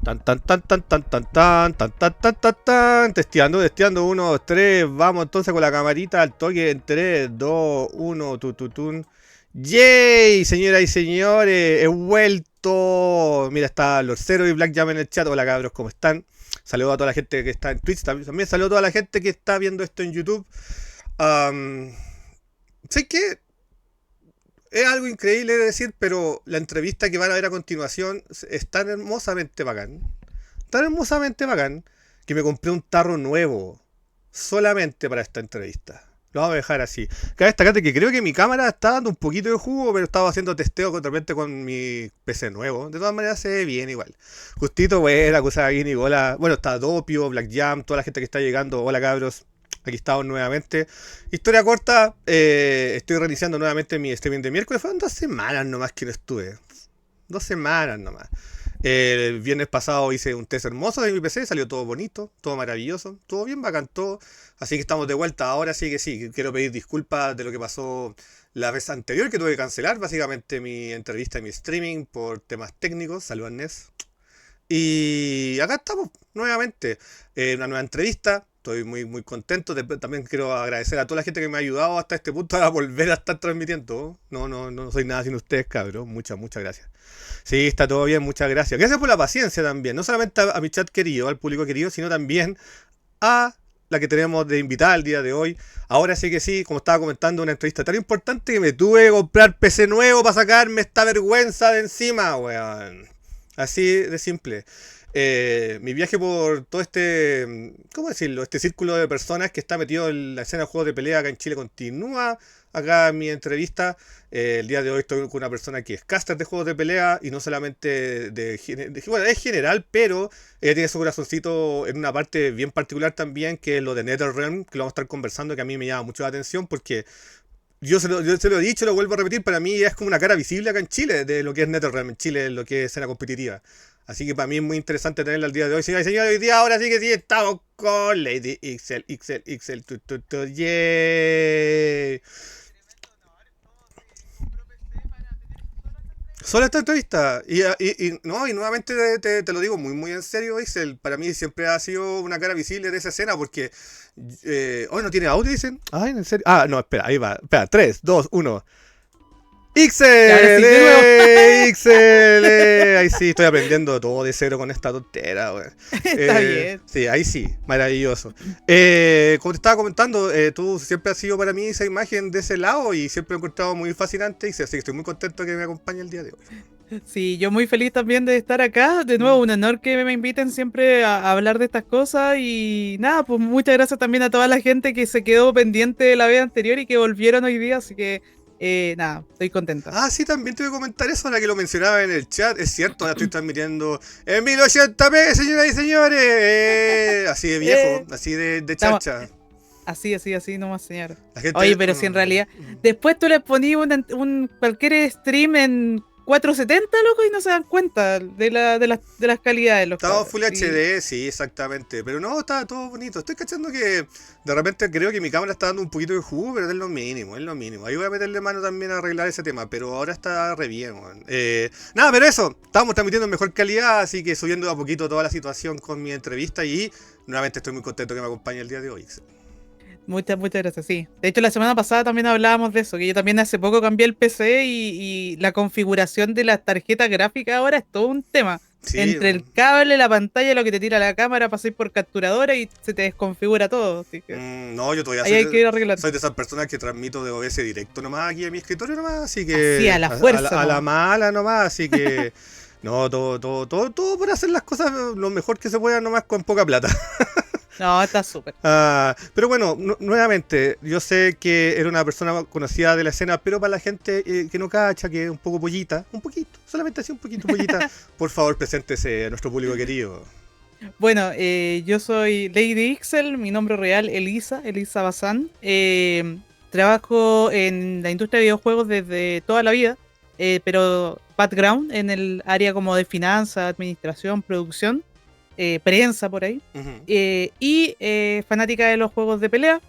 Tan tan tan tan tan tan tan tan tan tan tan tan. Testeando, 1, 2, 3. Vamos entonces con la camarita al toque en 3, 2, 1, tututun. ¡Yay! Señoras y señores, he vuelto. Mira, está Lorcero y Black Jam en el chat. Hola cabros, ¿cómo están? Saludos a toda la gente que está en Twitch. También saludos a toda la gente que está viendo esto en YouTube. Um, sé que es algo increíble de decir, pero la entrevista que van a ver a continuación es tan hermosamente bacán. Tan hermosamente bacán que me compré un tarro nuevo solamente para esta entrevista. Lo vamos a dejar así. Cabe destacar que creo que mi cámara está dando un poquito de jugo, pero estaba haciendo testeo de repente con mi PC nuevo. De todas maneras se ve bien igual. Justito, buena, cosa bien y hola. Bueno, está Dopio, Black Jam, toda la gente que está llegando. Hola cabros. Aquí estamos nuevamente. Historia corta, estoy reiniciando nuevamente mi streaming de miércoles. Fueron 2 semanas nomás que no estuve. 2 semanas nomás. El viernes pasado hice un test hermoso de mi PC, salió todo bonito, todo maravilloso, todo bien bacán, todo. Así que estamos de vuelta ahora, sí, quiero pedir disculpas de lo que pasó la vez anterior, que tuve que cancelar básicamente mi entrevista y mi streaming por temas técnicos. Saludos, Nes. Y acá estamos nuevamente, una nueva entrevista. Estoy muy contento. También quiero agradecer a toda la gente que me ha ayudado hasta este punto a volver a estar transmitiendo. No soy nada sin ustedes, cabros. Muchas gracias. Sí, está todo bien, muchas gracias. Gracias por la paciencia también. No solamente a mi chat querido, al público querido, sino también a la que tenemos de invitada el día de hoy. Ahora sí que sí, como estaba comentando, una entrevista tan importante que me tuve que comprar PC nuevo para sacarme esta vergüenza de encima, weón. Así de simple. Mi viaje por todo este, ¿cómo decirlo? Este círculo de personas que está metido en la escena de juegos de pelea acá en Chile continúa. Acá en mi entrevista, el día de hoy estoy con una persona que es caster de juegos de pelea y no solamente bueno, es general, pero ella tiene su corazoncito en una parte bien particular también, que es lo de NetherRealm, que lo vamos a estar conversando, que a mí me llama mucho la atención porque yo se lo he dicho, lo vuelvo a repetir, para mí es como una cara visible acá en Chile de lo que es NetherRealm en Chile, lo que es escena competitiva. Así que para mí es muy interesante tenerla el día de hoy. Señoras y señores, hoy día ahora sí que sí estamos con Lady XL, yay. Solo esta entrevista. No, y nuevamente te lo digo muy en serio, Ixel. Para mí siempre ha sido una cara visible de esa escena porque hoy no tiene audio, dicen. Ay, en serio. Ah, no, espera, ahí va. Espera, 3, 2, 1. Y ahora ¡Ixel! sí, de nuevo. ¡Ixel! Ahí sí, estoy aprendiendo todo de cero con esta tontera, güey. Está bien. Sí, ahí sí, maravilloso. Como te estaba comentando, tú siempre has sido para mí esa imagen de ese lado y siempre me he encontrado muy fascinante, Ixel, así que estoy muy contento que me acompañe el día de hoy. Sí, yo muy feliz también de estar acá. De nuevo, un honor que me inviten siempre a hablar de estas cosas. Y nada, pues muchas gracias también a toda la gente que se quedó pendiente de la vez anterior y que volvieron hoy día. Así que nada, estoy contenta. Ah, sí, también te voy a comentar eso ahora que lo mencionaba en el chat. Es cierto, ahora estoy transmitiendo en 1080p, señoras y señores. Así de viejo, Eh, así de estamos, chacha. así nomás, señor. La gente. Oye, pero si en realidad, después tú le ponías un cualquier stream en 470, loco, y no se dan cuenta de las calidades de los Estaba cabros. Full Sí. HD, sí, exactamente. Pero no, estaba todo bonito. Estoy cachando que de repente creo que mi cámara está dando un poquito de jugo, pero es lo mínimo, es lo mínimo. Ahí voy a meterle mano también a arreglar ese tema, pero ahora está re bien, weón. Nada, pero eso, estamos transmitiendo en mejor calidad, así que subiendo a poquito toda la situación con mi entrevista y nuevamente estoy muy contento que me acompañe el día de hoy. Muchas gracias, sí. De hecho, la semana pasada también hablábamos de eso, que yo también hace poco cambié el PC y la configuración de las tarjetas gráficas ahora es todo un tema. Sí, Entre el cable, la pantalla, lo que te tira la cámara, pasáis por capturadora y se te desconfigura todo. Así que no, yo todavía ahí hay que ir arreglando. soy de esas personas que transmito de OBS directo nomás aquí en mi escritorio nomás, así Así, que a la fuerza, a la ¿no? mala nomás, así que no, todo por hacer las cosas lo mejor que se pueda nomás con poca plata. No, está súper. Pero bueno, nuevamente, yo sé que era una persona conocida de la escena, pero para la gente que no cacha, que es un poco pollita, un poquito, solamente así un poquito pollita, por favor, preséntese a nuestro público querido. Bueno, yo soy Lady Ixel, mi nombre real Elisa Bazán. Trabajo en la industria de videojuegos desde toda la vida, pero background en el área como de finanzas, administración, producción, prensa por ahí. Ujú. Y fanática de los juegos de pelea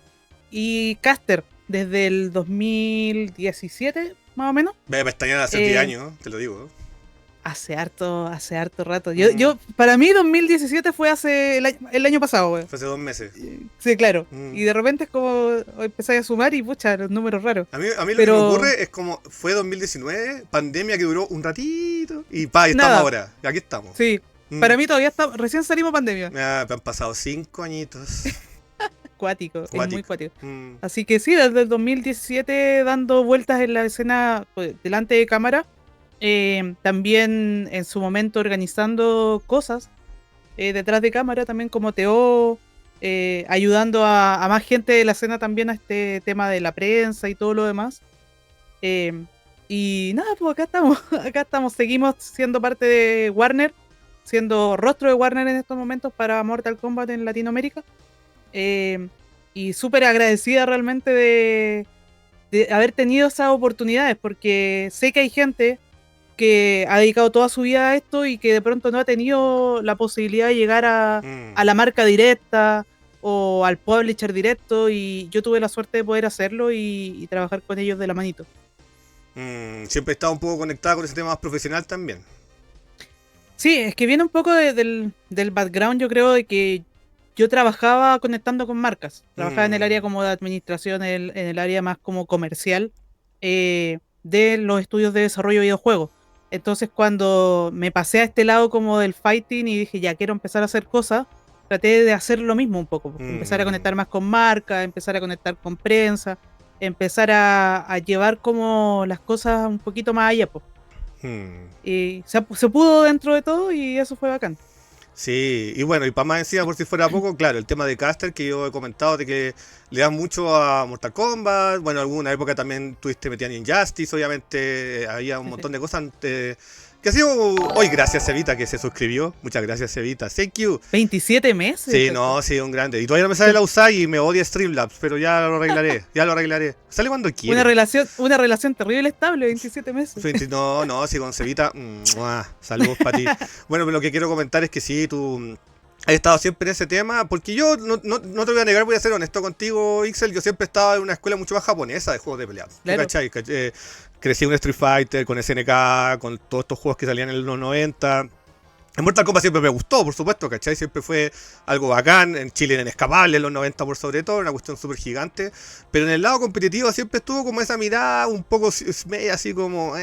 y caster desde el 2017, más o menos. Me pestañean hace 10 Eh, años, te lo digo. Hace harto rato. Para mí 2017 fue hace el año pasado, weón. Fue hace 2 meses. Sí, claro. Mm. Y de repente es como empezáis a sumar y pucha, los números raros. A mí lo que me Pero ocurre es como fue 2019, pandemia que duró un ratito y estamos nada, ahora. Aquí estamos. sí. Mm. Para mí todavía recién salimos pandemia. Me han pasado 5 añitos. Cuático, es muy cuático. Mm. Así que sí, desde el 2017 dando vueltas en la escena pues, delante de cámara. También en su momento organizando cosas detrás de cámara, también como TO, ayudando a más gente de la escena también a este tema de la prensa y todo lo demás. Y nada, pues acá estamos, seguimos siendo parte de Warner, siendo rostro de Warner en estos momentos para Mortal Kombat en Latinoamérica. Y súper agradecida realmente de haber tenido esas oportunidades, porque sé que hay gente que ha dedicado toda su vida a esto y que de pronto no ha tenido la posibilidad de llegar a la marca directa o al publisher directo, y yo tuve la suerte de poder hacerlo y trabajar con ellos de la manito. Siempre he estado un poco conectado con ese tema más profesional también. Sí, es que viene un poco del background, yo creo, de que yo trabajaba conectando con marcas. Trabajaba en el área como de administración, en el área más como comercial de los estudios de desarrollo de videojuegos. Entonces cuando me pasé a este lado como del fighting y dije, ya quiero empezar a hacer cosas, traté de hacer lo mismo un poco. Empezar a conectar más con marcas, empezar a conectar con prensa, empezar a llevar como las cosas un poquito más allá, pues. Y se pudo dentro de todo y eso fue bacán. Sí, y bueno, y para más encima, por si fuera poco, claro, el tema de caster que yo he comentado de que le dan mucho a Mortal Kombat. Bueno, alguna época también tuviste metido en Injustice, obviamente había un montón de cosas que ha sido. Hoy, gracias Evita que se suscribió. Muchas gracias Evita, thank you. 27 meses. Sí, no, sí, un grande. Y todavía no me sale la Usagi y me odia Streamlabs, pero ya lo arreglaré. Sale cuando quiera. Una relación terrible estable, 27 meses. No, sí, con Cevita, saludos para ti. Bueno, pero lo que quiero comentar es que sí, tú has estado siempre en ese tema, porque yo no te voy a negar, voy a ser honesto contigo, Ixel, yo siempre estaba en una escuela mucho más japonesa de juegos de pelea. Claro. ¿Cachai? Crecí en un Street Fighter, con SNK, con todos estos juegos que salían en los 90. En Mortal Kombat siempre me gustó, por supuesto, ¿cachai? Siempre fue algo bacán. En Chile Inescapable, en los 90 por sobre todo, una cuestión súper gigante. Pero en el lado competitivo siempre estuvo como esa mirada un poco media así como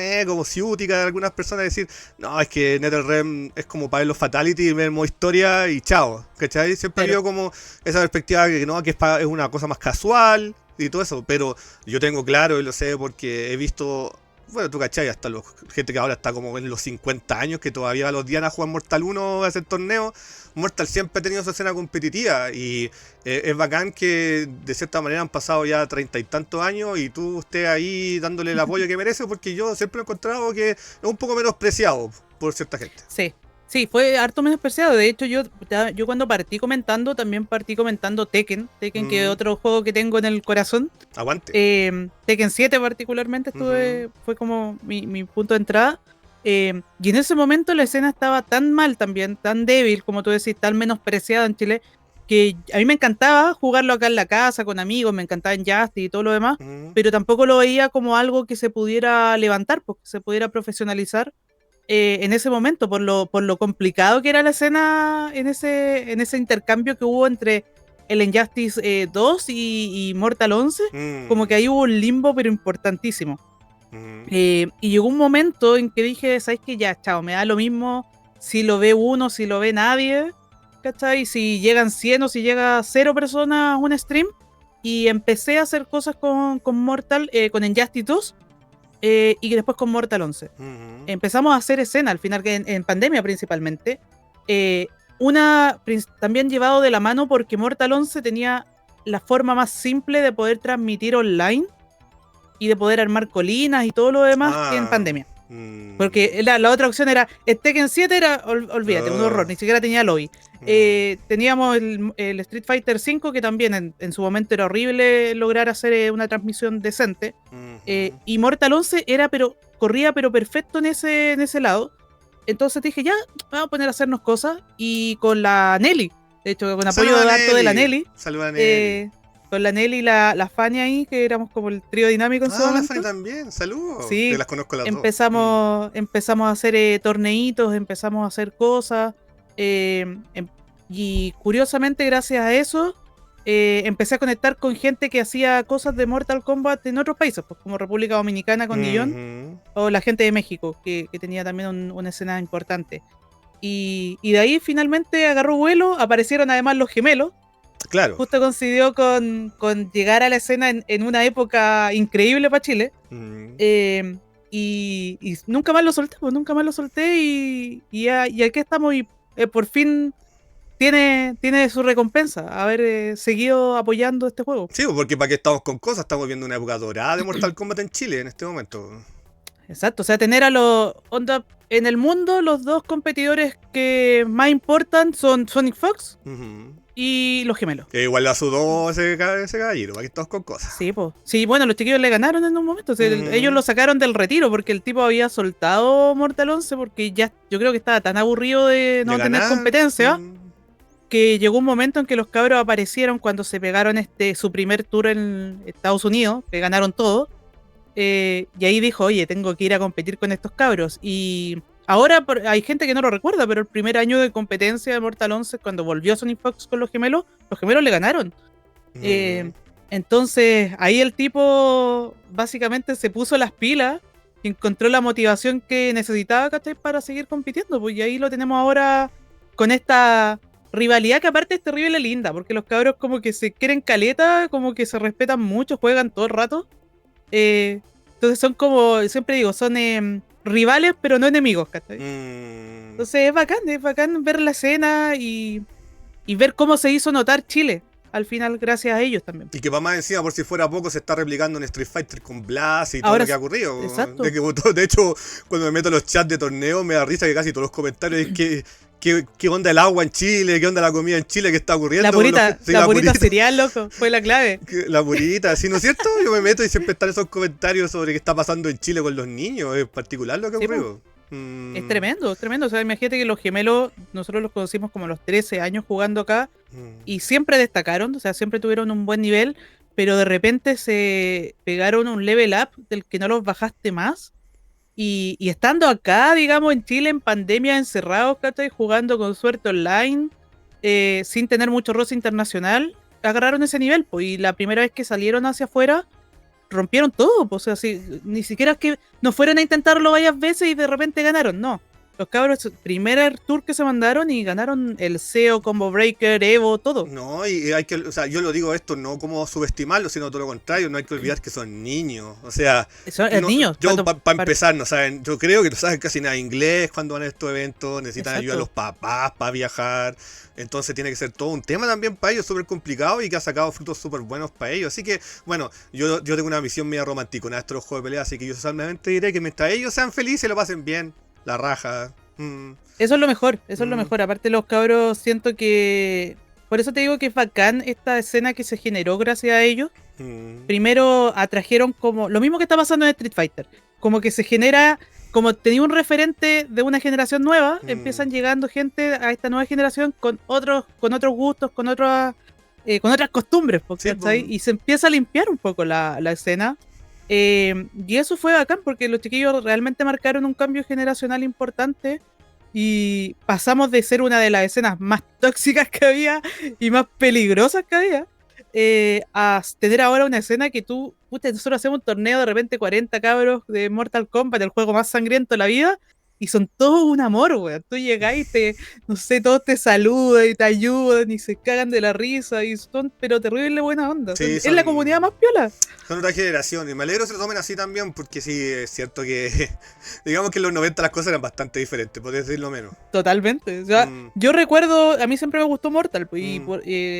ciútica de algunas personas, decir, no, es que NetherRealm es como para ver los Fatality, ver modo historia y chao, ¿cachai? Siempre ha habido como esa perspectiva que no, que es una cosa más casual y todo eso. Pero yo tengo claro y lo sé porque he visto... Bueno, tú cachai, hasta gente que ahora está como en los 50 años, que todavía a los días a jugar Mortal 1 a hacer torneo. Mortal siempre ha tenido su escena competitiva y es bacán que de cierta manera han pasado ya 30 y tantos años y tú estés ahí dándole el apoyo que merece, porque yo siempre he encontrado que es un poco menospreciado por cierta gente. Sí, fue harto menospreciado. De hecho, yo cuando partí comentando, también partí comentando Tekken, que es otro juego que tengo en el corazón. Aguante. Tekken 7 particularmente fue como mi punto de entrada. Y en ese momento la escena estaba tan mal también, tan débil, como tú decís, tan menospreciada en Chile, que a mí me encantaba jugarlo acá en la casa con amigos, me encantaba en Justice y todo lo demás, pero tampoco lo veía como algo que se pudiera levantar, porque se pudiera profesionalizar. En ese momento, por lo complicado que era la escena en ese intercambio que hubo entre el Injustice 2 y Mortal 11, como que ahí hubo un limbo pero importantísimo. Y llegó un momento en que dije, ¿sabes qué? Ya, chao, me da lo mismo si lo ve uno, si lo ve nadie, ¿cachai? Si llegan 100 o si llega 0 personas a un stream. Y empecé a hacer cosas con Mortal, con Injustice 2. Y después con Mortal 11. Empezamos a hacer escena al final, que en pandemia principalmente. También llevado de la mano porque Mortal 11 tenía la forma más simple de poder transmitir online y de poder armar colinas y todo lo demás que en pandemia. Porque la otra opción era Tekken 7, olvídate, un horror, ni siquiera tenía lobby. Teníamos el Street Fighter 5, que también en su momento era horrible lograr hacer una transmisión decente. Y Mortal 11 corría pero perfecto en ese lado. Entonces dije, ya, vamos a poner a hacernos cosas. Y con la Nelly, de hecho, con apoyo de la Nelly. Saluda a Nelly. con la Nelly y la Fanny ahí, que éramos como el trío dinámico en su Ah, la momento. Fanny también, saludos. Sí, Te las conozco las dos. empezamos a hacer torneitos, empezamos a hacer cosas. Y curiosamente, gracias a eso, empecé a conectar con gente que hacía cosas de Mortal Kombat en otros países, pues como República Dominicana con Guillón, o la gente de México, que tenía también una escena importante. Y de ahí finalmente agarró vuelo, aparecieron además los gemelos. Claro. Justo coincidió con llegar a la escena en una época increíble para Chile. Y nunca más lo solté, pues nunca más lo solté y aquí estamos y por fin tiene su recompensa, haber seguido apoyando este juego. Sí, porque para qué estamos con cosas, estamos viendo una época dorada de Mortal Kombat en Chile en este momento. Exacto, o sea, tener a los onda en el mundo, los dos competidores que más importan son Sonic Fox y los gemelos. Que igual la sudó ese caballero, para que estamos con cosas. Sí, pues. Sí, bueno, los chiquillos le ganaron en un momento. O sea, ellos lo sacaron del retiro porque el tipo había soltado Mortal 11 porque ya yo creo que estaba tan aburrido de no tener competencia que llegó un momento en que los cabros aparecieron cuando se pegaron su primer tour en Estados Unidos, que ganaron todo. Y ahí dijo, oye, tengo que ir a competir con estos cabros. Y ahora hay gente que no lo recuerda, pero el primer año de competencia de Mortal 11, cuando volvió Sonic Fox con los gemelos le ganaron. Entonces ahí el tipo básicamente se puso las pilas y encontró la motivación que necesitaba, ¿cachai? Para seguir compitiendo. Pues y ahí lo tenemos ahora con esta rivalidad que aparte es terrible linda, porque los cabros como que se quieren caleta, como que se respetan mucho, juegan todo el rato. Entonces son como, siempre digo, son rivales pero no enemigos, ¿cachai? Entonces es bacán ver la escena y ver cómo se hizo notar Chile al final gracias a ellos también. Y que va más encima, por si fuera poco, se está replicando en Street Fighter con Blast y todo ahora lo que ha ocurrido. Exacto. De hecho, cuando me meto en los chats de torneo me da risa que casi todos los comentarios es que ¿qué onda el agua en Chile? ¿Qué onda la comida en Chile? ¿Qué está ocurriendo? La purita cereal, loco, fue la clave. La purita, ¿sí, no es cierto? Yo me meto y siempre están esos comentarios sobre qué está pasando en Chile con los niños, en particular lo que ocurrió. Es tremendo, es tremendo. O sea, imagínate que los gemelos, nosotros los conocimos como a los 13 años jugando acá y siempre destacaron, o sea, siempre tuvieron un buen nivel, pero de repente se pegaron un level up del que no los bajaste más. Y estando acá, digamos, en Chile, en pandemia, encerrados, ¿cachai? Jugando con suerte online, sin tener mucho roce internacional, agarraron ese nivel, pues, y la primera vez que salieron hacia afuera, rompieron todo, pues, o sea, ni siquiera es que no fueron a intentarlo varias veces y de repente ganaron, no. Los cabros, primer tour que se mandaron y ganaron el SEO, Combo Breaker, Evo, todo. No, y hay que, o sea, yo lo digo esto no como subestimarlo, sino todo lo contrario, no hay que olvidar que son niños, o sea... Son no, niños. Yo, para empezar, no saben, yo creo que no saben casi nada de inglés cuando van a estos eventos, necesitan ayuda a los papás para viajar, entonces tiene que ser todo un tema también para ellos, súper complicado y que ha sacado frutos súper buenos para ellos, así que, bueno, yo tengo una visión media romántica en estos juegos de pelea, así que yo solamente diré que mientras ellos sean felices, lo pasen bien, la raja... Eso es lo mejor, eso es lo mejor. Aparte los cabros, siento que... Por eso te digo que es bacán esta escena que se generó gracias a ellos. Primero atrajeron como... Lo mismo que está pasando en Street Fighter. Como que se genera... Como tenía un referente de una generación nueva, empiezan llegando gente a esta nueva generación con otros gustos, con otras costumbres, ¿cachai? Y se empieza a limpiar un poco la escena. Y eso fue bacán porque los chiquillos realmente marcaron un cambio generacional importante y pasamos de ser una de las escenas más tóxicas que había y más peligrosas que había a tener ahora una escena que nosotros hacemos un torneo de repente 40 cabros de Mortal Kombat, el juego más sangriento de la vida, y son todos un amor, weón. Tú llegás y no sé, todos te saludan y te ayudan y se cagan de la risa y son, pero terrible buena onda. Sí, es la comunidad más piola. Son otra generación y me alegro que se lo tomen así también porque sí, es cierto que digamos que en los 90 las cosas eran bastante diferentes, podría decirlo menos. Totalmente. O sea, yo recuerdo, a mí siempre me gustó Mortal, pues, y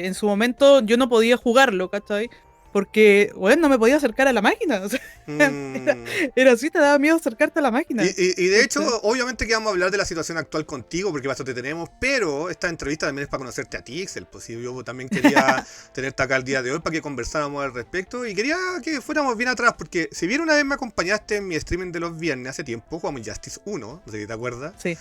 en su momento yo no podía jugarlo, ¿cachai? porque, bueno, no me podía acercar a la máquina. O sea, Mm. era así, te daba miedo acercarte a la máquina. Y de hecho, obviamente que vamos a hablar de la situación actual contigo, porque para eso te tenemos, pero esta entrevista también es para conocerte a ti, Ixel. Pues sí, yo también quería tenerte acá el día de hoy para que conversáramos al respecto, y quería que fuéramos bien atrás, porque si bien una vez me acompañaste en mi streaming de los viernes hace tiempo, jugamos Justice 1, no sé si te acuerdas. Sí.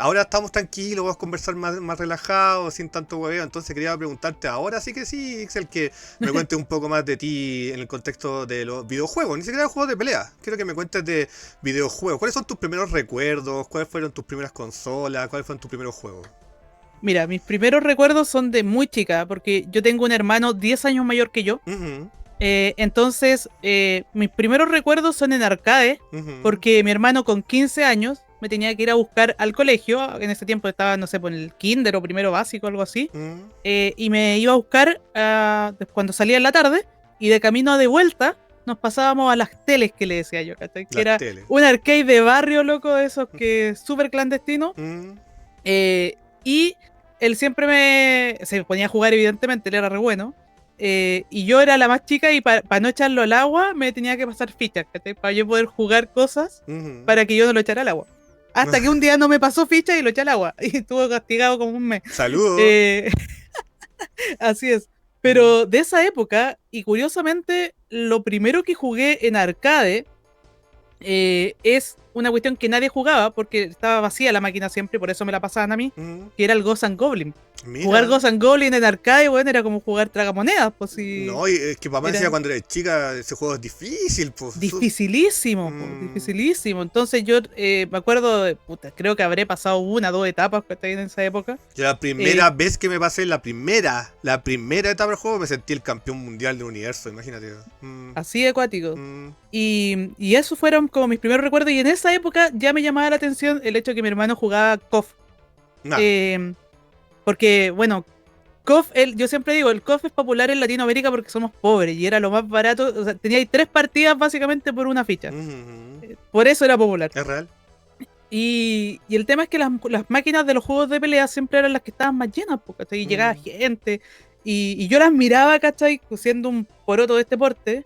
Ahora estamos tranquilos, vamos a conversar más relajados, sin tanto hueveo, entonces quería preguntarte ahora sí que sí, Ixel, que me cuentes un poco más de ti en el contexto de los videojuegos, ni siquiera de juegos de pelea. Quiero que me cuentes de videojuegos. ¿Cuáles son tus primeros recuerdos? ¿Cuáles fueron tus primeras consolas? ¿Cuáles fueron tus primeros juegos? Mira, mis primeros recuerdos son de muy chica, porque yo tengo un hermano 10 años mayor que yo. Uh-huh, Entonces, mis primeros recuerdos son en arcade, porque mi hermano con 15 años me tenía que ir a buscar al colegio. En ese tiempo estaba, no sé, por el kinder o primero básico, algo así. Y me iba a buscar cuando salía en la tarde, y de camino de vuelta nos pasábamos a las teles que le decía yo, ¿cachai? Que era un arcade de barrio, loco, de esos que súper clandestino. Y él siempre se ponía a jugar, evidentemente, él era re bueno. Y yo era la más chica, y para no echarlo al agua me tenía que pasar fichas, ¿cachai? Para yo poder jugar cosas para que yo no lo echara al agua. Hasta que un día no me pasó ficha y lo eché al agua. Y estuvo castigado como un mes. ¡Saludos! Así es. Pero de esa época, y curiosamente, lo primero que jugué en arcade es una cuestión que nadie jugaba, porque estaba vacía la máquina siempre, por eso me la pasaban a mí, que era el Ghosts and Goblins. Mira. Jugar Ghosts and Goblins en arcade, bueno, era como jugar tragamonedas, pues sí. No, y es que papá decía cuando eres chica, ese juego es difícil, pues. Dificilísimo, dificilísimo. Entonces yo me acuerdo, creo que habré pasado 1 o 2 etapas que en esa época. Yo la primera vez que me pasé, la primera etapa del juego, me sentí el campeón mundial del universo, imagínate. Así de acuático. Y eso fueron como mis primeros recuerdos, y en esa época ya me llamaba la atención el hecho de que mi hermano jugaba KOF. Porque, bueno, KOF, yo siempre digo, el KOF es popular en Latinoamérica porque somos pobres y era lo más barato. O sea, teníais 3 partidas básicamente por una ficha. Por eso era popular. Es real. Y el tema es que las máquinas de los juegos de pelea siempre eran las que estaban más llenas, ¿cachai? Y llegaba gente. Y yo las miraba, ¿cachai? Siendo un poroto de este porte.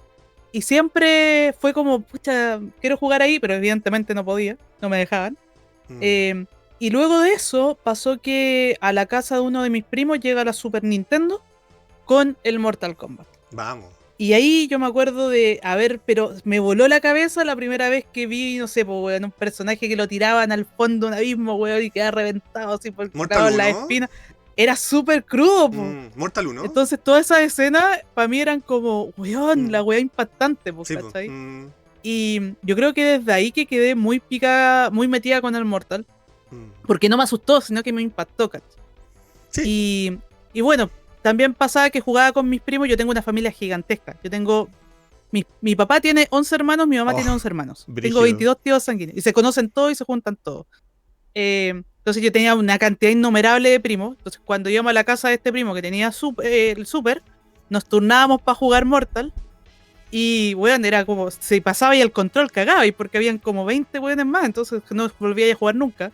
Y siempre fue como, pucha, quiero jugar ahí, pero evidentemente no podía, no me dejaban. Y luego de eso pasó que a la casa de uno de mis primos llega la Super Nintendo con el Mortal Kombat. Vamos. Y ahí yo me acuerdo de, pero me voló la cabeza la primera vez que vi, no sé, pues, weón, un personaje que lo tiraban al fondo de un abismo, weón, y quedaba reventado así por la espina. Era súper crudo, po. Mortal 1. Entonces todas esas escenas para mí eran como, weón, la weá impactante, po, sí, ¿cachai? Y yo creo que desde ahí que quedé muy picada, muy metida con el Mortal. Porque no me asustó, sino que me impactó, ¿cachai? Sí. Y bueno, también pasaba que jugaba con mis primos. Yo tengo una familia gigantesca. Yo tengo... Mi papá tiene 11 hermanos, mi mamá tiene 11 hermanos. Brígido. Tengo 22 tíos sanguíneos. Y se conocen todos y se juntan todos. Entonces yo tenía una cantidad innumerable de primos. Entonces cuando íbamos a la casa de este primo que tenía el Super, nos turnábamos para jugar Mortal. Y, weón, era como... Se pasaba y el control cagaba. Y porque habían como 20 weones más. Entonces no volvía a jugar nunca.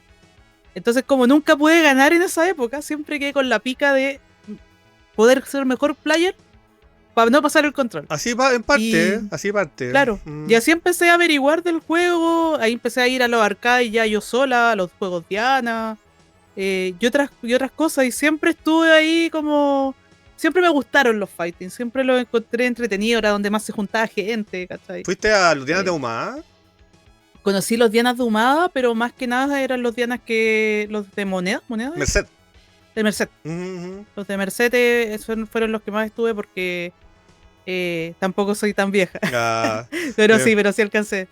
Entonces, como nunca pude ganar en esa época, siempre quedé con la pica de poder ser mejor player para no pasar el control. Así en parte, así parte. Claro. Y así empecé a averiguar del juego. Ahí empecé a ir a los arcades ya yo sola, a los juegos Diana, y otras cosas. Y siempre estuve ahí como... Siempre me gustaron los fighting. Siempre los encontré entretenidos. Era donde más se juntaba gente, ¿cachai? ¿Fuiste a los Dianas de Ahumada? Conocí los Dianas de Ahumada, pero más que nada eran los Dianas los de moneda. Merced. De Merced. Los de Merced fueron los que más estuve porque tampoco soy tan vieja. Pero sí alcancé.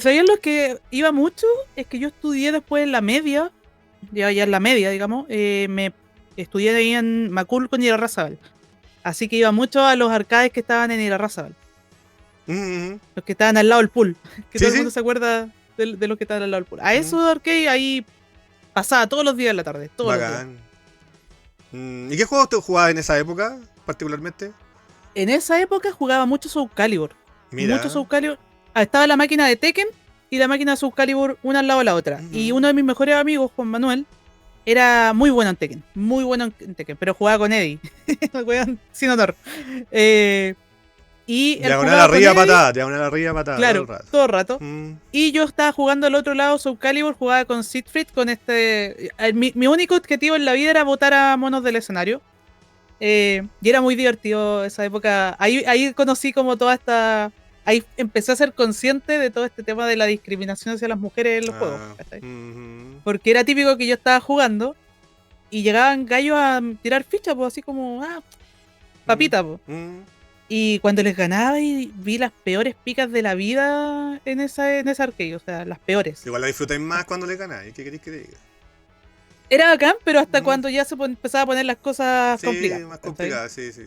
¿Sabían los que iba mucho? Es que yo estudié después en la media, ya en la media, digamos, me estudié ahí en Macul con Irarrázaval. Así que iba mucho a los arcades que estaban en Irarrázaval. Los que estaban al lado del pool. Que todo el mundo se acuerda de los que estaban al lado del pool. A esos arcades ahí pasaba todos los días de la tarde. Bacán. ¿Y qué juegos te jugabas en esa época, particularmente? En esa época jugaba mucho Soul Calibur. Mira. Mucho Soul Calibur. Estaba la máquina de Tekken y la máquina de Soul Calibur una al lado de la otra. Y uno de mis mejores amigos, Juan Manuel, era muy bueno en Tekken. Muy bueno en Tekken. Pero jugaba con Eddie. Sin honor. Y él Diagonal jugaba con arriba, Eddie, patada, diagonal arriba, patada. claro, Todo el rato. todo el rato. Mm, Y yo estaba jugando al otro lado, Soul Calibur, jugaba con Siegfried, con este... mi único objetivo en la vida era botar a monos del escenario. Y era muy divertido esa época. Ahí conocí como toda esta... Ahí empecé a ser consciente de todo este tema de la discriminación hacia las mujeres en los juegos. ¿Cachai? Porque era típico que yo estaba jugando y llegaban gallos a tirar fichas, pues así como, papita, pues. Y cuando les ganaba y vi las peores picas de la vida en ese arcade, o sea, las peores. Igual la disfrutáis más cuando le ganáis, ¿qué queréis que te diga? Era bacán, pero hasta cuando ya se empezaba a poner las cosas Sí, complicadas. más ¿cachai? complicada, sí, sí.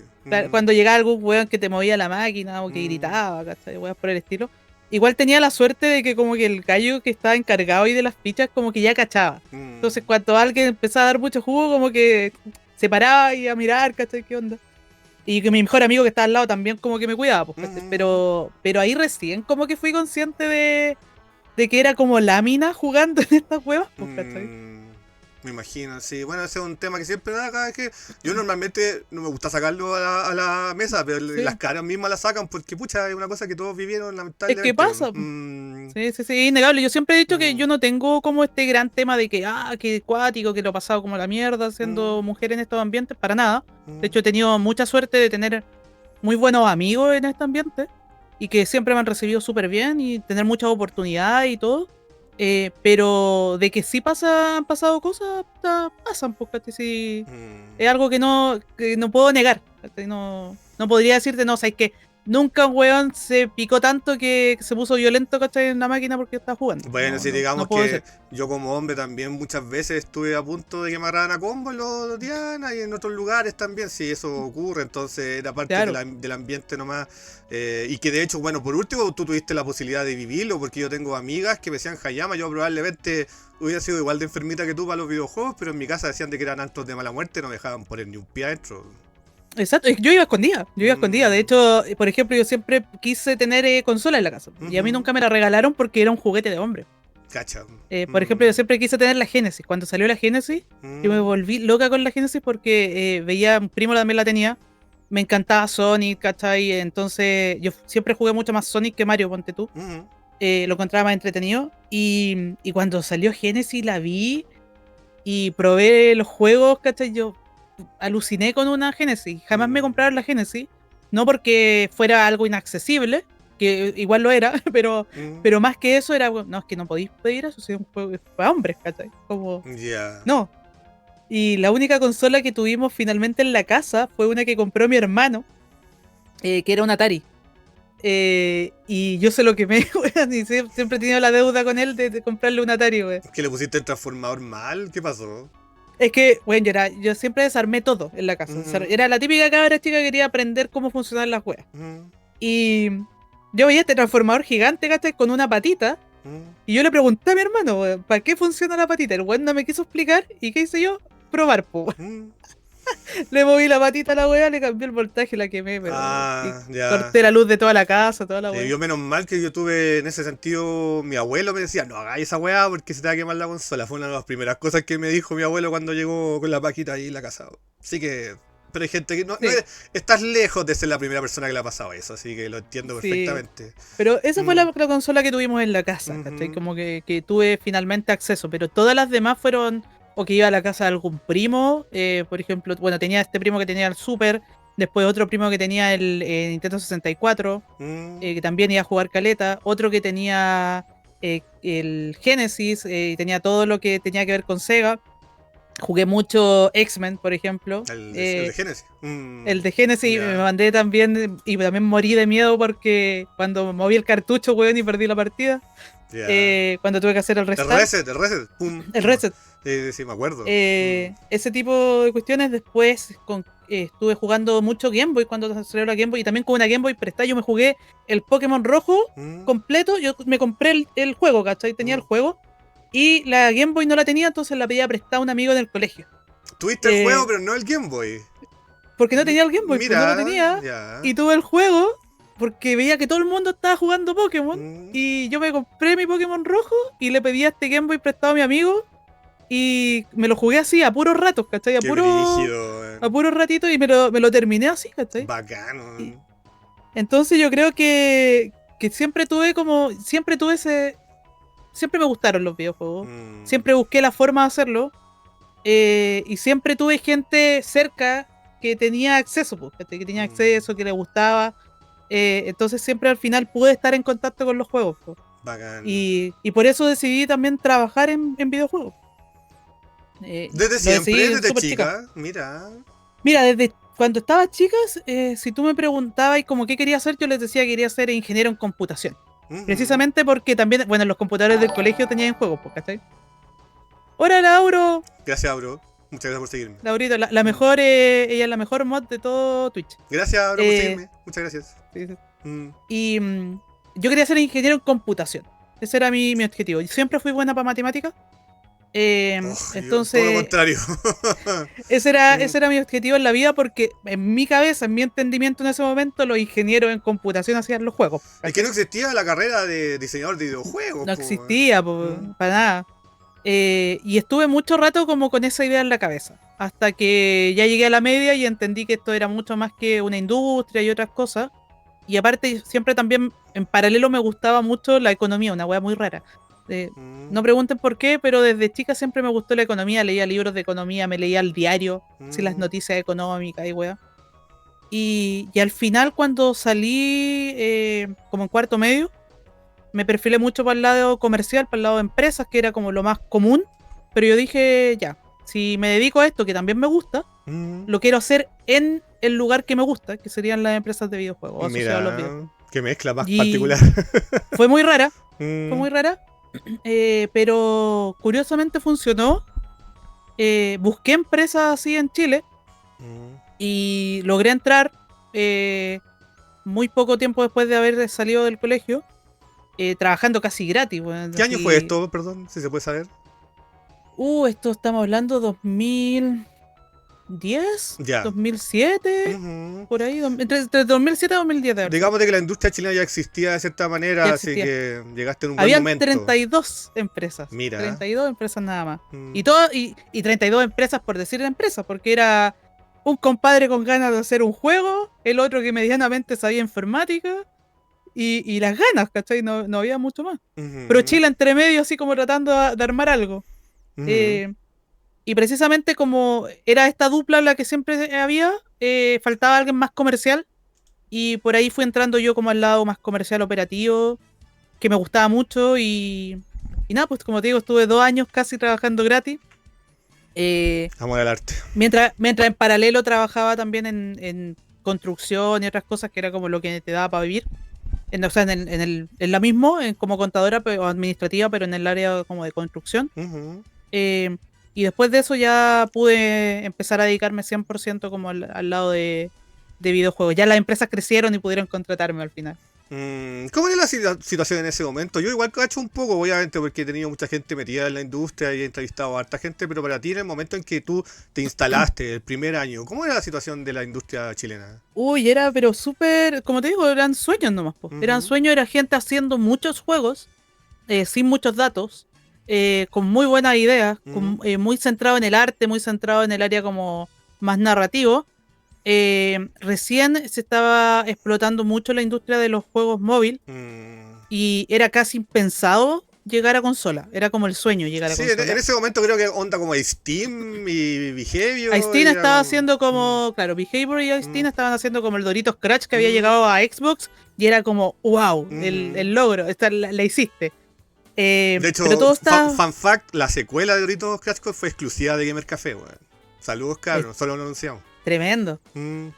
Cuando llegaba algún weón que te movía la máquina o que gritaba, ¿cachai? Weón por el estilo. Igual tenía la suerte de que como que el gallo que estaba encargado ahí de las fichas como que ya cachaba. Entonces cuando alguien empezaba a dar mucho jugo como que se paraba y a mirar, ¿cachai? ¿Qué onda? Y que mi mejor amigo que estaba al lado también como que me cuidaba, pues, ¿cachai? Pero ahí recién como que fui consciente de que era como lámina jugando en estas huevas, pues, ¿cachai? Me imagino, sí. Bueno, ese es un tema que siempre da cada vez que... Yo normalmente no me gusta sacarlo a la mesa, pero Sí. las caras mismas la sacan porque, pucha, es una cosa que todos vivieron Es lamentablemente. que pasa. Sí, innegable. Yo siempre he dicho que yo no tengo como este gran tema de que cuático, que lo he pasado como la mierda siendo mujer en estos ambientes, para nada. De hecho, he tenido mucha suerte de tener muy buenos amigos en este ambiente y que siempre me han recibido súper bien y tener muchas oportunidades y todo. Pero de que sí han pasado cosas, pasan, porque sí, es algo que no puedo negar. No podría decirte, no, sabes que nunca un weón se picó tanto que se puso violento, ¿cachai? En la máquina porque estaba jugando. Bueno, si digamos puedo que decir. yo como hombre también muchas veces estuve a punto de que me agarraran a combo en los Diana y en otros lugares también, si eso ocurre, entonces era parte Claro. del ambiente nomás. Y que de hecho, bueno, por último tú tuviste la posibilidad de vivirlo, porque yo tengo amigas que me decían, Hayama, yo probablemente hubiera sido igual de enfermita que tú para los videojuegos, pero en mi casa decían de que eran actos de mala muerte, no me dejaban poner ni un pie adentro. Exacto, yo iba escondida, De hecho, por ejemplo, yo siempre quise tener consola en la casa. Y a mí nunca me la regalaron porque era un juguete de hombre. Cacha. Por ejemplo, yo siempre quise tener la Genesis. Cuando salió la Genesis, yo me volví loca con la Genesis porque veía, un primo también la tenía. Me encantaba Sonic, ¿cachai? Entonces, yo siempre jugué mucho más Sonic que Mario, ponte tú. Lo encontraba más entretenido. Y cuando salió Genesis la vi y probé los juegos, ¿cachai? Yo aluciné con una Genesis. Jamás me compraron la Genesis. No porque fuera algo inaccesible, que igual lo era, pero más que eso era, no, es que no podéis pedir eso, si es un juego para hombres, ¿cachai? Como, no. Y la única consola que tuvimos finalmente en la casa fue una que compró mi hermano, que era un Atari. Y yo se lo quemé, weón, y siempre he tenido la deuda con él de comprarle un Atari, weón. ¿Que le pusiste el transformador mal? ¿Qué pasó? Es que, bueno, yo siempre desarmé todo en la casa. Era la típica cabra chica que quería aprender cómo funcionan las weas. Y yo veía este transformador gigante, ¿cachai? Con una patita. Y yo le pregunté a mi hermano, ¿para qué funciona la patita? El weón no me quiso explicar. ¿Y qué hice yo? Probar, po. Le moví la patita a la wea, le cambié el voltaje, la quemé, pero corté la luz de toda la casa, toda la wea. Yo menos mal que yo tuve en ese sentido, mi abuelo me decía, no hagáis esa weá porque se te va a quemar la consola. Fue una de las primeras cosas que me dijo mi abuelo cuando llegó con la paquita ahí en la casa. Así que, pero hay gente que no estás lejos de ser la primera persona que le ha pasado eso, así que lo entiendo perfectamente. Pero esa fue la consola que tuvimos en la casa, ¿cachai? Como que tuve finalmente acceso, pero todas las demás fueron o que iba a la casa de algún primo, por ejemplo, bueno, tenía este primo que tenía el Super, después otro primo que tenía el Nintendo 64, que también iba a jugar caleta, otro que tenía el Genesis, y tenía todo lo que tenía que ver con Sega. Jugué mucho X-Men, por ejemplo. El de Genesis. El de Genesis me mandé también, y también morí de miedo porque cuando moví el cartucho, weón, y perdí la partida. Cuando tuve que hacer el reset. El reset. Pum. El reset. Sí, me acuerdo. Ese tipo de cuestiones. Después estuve jugando mucho Game Boy cuando salió la Game Boy. Y también con una Game Boy prestada yo me jugué el Pokémon rojo completo. Yo me compré el juego, ¿cachai? Tenía el juego. Y la Game Boy no la tenía, entonces la pedía prestada a un amigo en el colegio. Tuviste el juego, pero no el Game Boy. Porque no tenía el Game Boy, mira, pues no lo tenía. Y tuve el juego porque veía que todo el mundo estaba jugando Pokémon. Y yo me compré mi Pokémon rojo y le pedí a este Game Boy prestado a mi amigo. Y me lo jugué así, a puros ratos, ¿cachai? A puros ratitos y me lo terminé así, ¿cachai? Bacano. Entonces yo creo que siempre tuve ese... Siempre me gustaron los videojuegos. Siempre busqué la forma de hacerlo. Y siempre tuve gente cerca que tenía acceso, pues, que tenía acceso, que le gustaba. Entonces siempre al final pude estar en contacto con los juegos. Pues. Bacán. Y por eso decidí también trabajar en videojuegos. Desde siempre, desde chica. Mira. Mira, desde cuando estaba chicas, si tú me preguntabas como qué quería hacer, yo les decía que quería ser ingeniero en computación. Precisamente porque también, bueno, los computadores del colegio tenían juegos, ¿cachai? ¡Hola, Lauro! Gracias, Auro. Muchas gracias por seguirme. Laurito, la mejor, ella es la mejor mod de todo Twitch. Gracias, Auro, por seguirme. Muchas gracias. Sí, sí. Y yo quería ser ingeniero en computación. Ese era mi objetivo. Yo siempre fui buena para matemáticas. Entonces, todo lo contrario. ese era mi objetivo en la vida porque en mi cabeza, en mi entendimiento en ese momento, los ingenieros en computación hacían los juegos. Es que no existía la carrera de diseñador de videojuegos. No existía, para nada. Y estuve mucho rato como con esa idea en la cabeza. Hasta que ya llegué a la media y entendí que esto era mucho más que una industria y otras cosas. Y aparte, siempre también en paralelo me gustaba mucho la economía, una wea muy rara. No pregunten por qué, pero desde chica siempre me gustó la economía. Leía libros de economía, me leía el diario, las noticias económicas y wea. Y al final, cuando salí como en cuarto medio, me perfilé mucho para el lado comercial, para el lado de empresas, que era como lo más común. Pero yo dije, ya, si me dedico a esto, que también me gusta, lo quiero hacer en el lugar que me gusta, que serían las empresas de videojuegos. Mira, los videojuegos. Qué mezcla más particular. Fue muy rara, pero curiosamente funcionó. Busqué empresas así en Chile y logré entrar muy poco tiempo después de haber salido del colegio. Trabajando casi gratis. Bueno, ¿Qué año fue esto, perdón, si se puede saber? Esto estamos hablando 2010, ya. 2007, por ahí, entre 2007 y 2010. Digamos de que la industria chilena ya existía de cierta manera, así que llegaste en un buen momento. Habían 32 empresas. Mira. 32 empresas nada más. Y 32 empresas por decir empresas, porque era un compadre con ganas de hacer un juego, el otro que medianamente sabía informática. Y las ganas, ¿cachai? No había mucho más. Pero Chile entre medio, así como tratando de armar algo. Y precisamente como era esta dupla la que siempre había, faltaba alguien más comercial. Y por ahí fui entrando yo como al lado más comercial operativo, que me gustaba mucho. Y nada, pues como te digo, estuve 2 años casi trabajando gratis. Amor al arte. Mientras en paralelo trabajaba también en construcción y otras cosas, que era como lo que te daba para vivir. En la misma, como contadora o administrativa, pero en el área como de construcción. Y después de eso ya pude empezar a dedicarme 100% como al lado de videojuegos. Ya las empresas crecieron y pudieron contratarme al final. ¿Cómo era la situación en ese momento? Yo igual cacho un poco, obviamente, porque he tenido mucha gente metida en la industria y he entrevistado a harta gente, pero para ti en el momento en que tú te instalaste, el primer año, ¿cómo era la situación de la industria chilena? Era pero súper, como te digo, eran sueños nomás. Eran sueños, era gente haciendo muchos juegos, sin muchos datos, con muy buenas ideas, muy centrado en el arte, muy centrado en el área como más narrativo. Recién se estaba explotando mucho la industria de los juegos móviles y era casi impensado llegar a consola. Era como el sueño llegar a consola. Sí, en ese momento creo que onda como Steam y Behavior. Steam estaba haciendo como, claro, Behavior y Steam estaban haciendo como el Doritos Crash que había llegado a Xbox y era como, wow, el logro, la hiciste. De hecho, pero todo está... fun fact, la secuela de Doritos Crash fue exclusiva de Gamer Café, weón. Saludos, cabrón, solo lo anunciamos. Tremendo.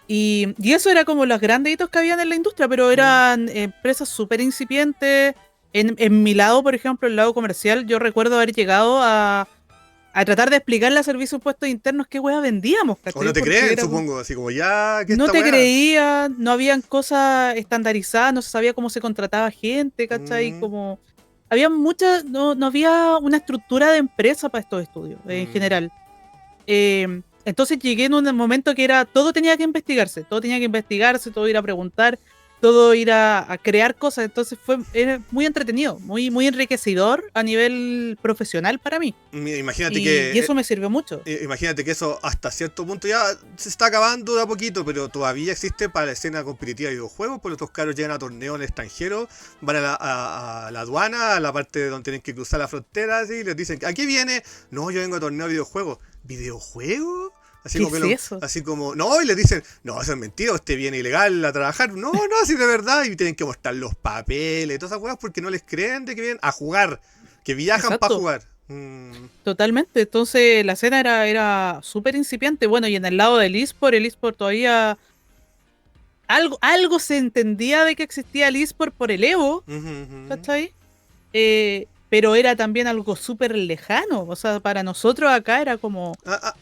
Y eso era como los grandes hitos que habían en la industria, pero eran empresas súper incipientes. En mi lado, por ejemplo, el lado comercial, yo recuerdo haber llegado a tratar de explicarle a servicios de impuestos internos qué weá vendíamos. ¿O no te creen, supongo? Así como ya... No te creían, no habían cosas estandarizadas, no se sabía cómo se contrataba gente, ¿cachai? Como... Había muchas... No había una estructura de empresa para estos estudios, en general. Entonces llegué en un momento que era, todo tenía que investigarse, todo ir a preguntar. todo ir a crear cosas. Entonces era muy entretenido, muy enriquecedor a nivel profesional para mí. Imagínate Y que eso me sirvió mucho. imagínate que eso hasta cierto punto ya se está acabando de a poquito, pero todavía existe para la escena competitiva de videojuegos, porque los caros llegan a torneos en el extranjero, van a la aduana, a la parte donde tienen que cruzar la frontera, así, y les dicen, ¿a qué viene? No, yo vengo a torneo de videojuegos. ¿Videojuegos? Así ¿Qué como, es eso? así como, no, y les dicen, no, eso es mentira, usted viene ilegal a trabajar. No, no, así de verdad, y tienen que mostrar los papeles, todas esas cosas, porque no les creen de que vienen a jugar, que viajan para Exacto. jugar. Totalmente, entonces la escena era súper incipiente. Bueno, y en el lado del el eSport todavía algo se entendía de que existía el eSport por el Evo, Ujú, ujú. ¿cachai? Pero era también algo súper lejano, o sea, para nosotros acá era como,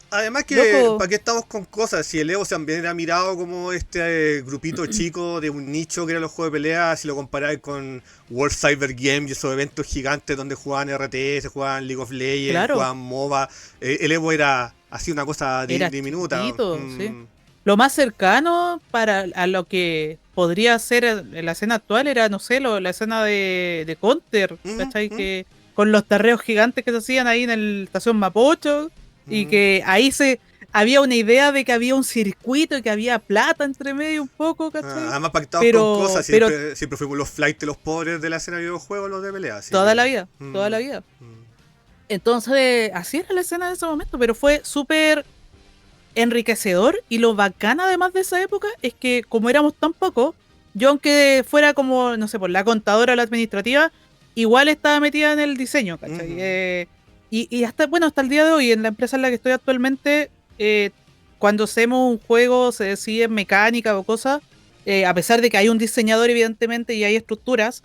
Además que, loco, ¿para qué estamos con cosas? Si el Evo también era mirado como este grupito chico de un nicho que eran los juegos de pelea, si lo comparáis con World Cyber Games y esos eventos gigantes donde jugaban RTS, jugaban League of Legends, claro, jugaban MOBA, el Evo era así una cosa era diminuta. chiquitito, sí. Lo más cercano a lo que podría ser en la escena actual era, no sé, la escena de Counter, Ujú, ¿cachai? ujú, Que con los tarreos gigantes que se hacían ahí en el estación Mapocho, y ujú. que ahí había una idea de que había un circuito y que había plata entre medio un poco, ¿cachai? Además pactados con Pero, cosas, pero siempre fuimos los flights de los pobres de la escena de videojuegos, los de pelea, así toda que... la vida, toda mm, la vida. mm. Entonces, así era la escena de ese momento, pero fue súper enriquecedor, y lo bacán además de esa época es que como éramos tan pocos, yo aunque fuera como, no sé, por la contadora o la administrativa, igual estaba metida en el diseño, ¿cachai? Ujú. Y hasta, bueno, hasta el día de hoy, en la empresa en la que estoy actualmente, cuando hacemos un juego, se decide en mecánica o cosas, a pesar de que hay un diseñador evidentemente y hay estructuras,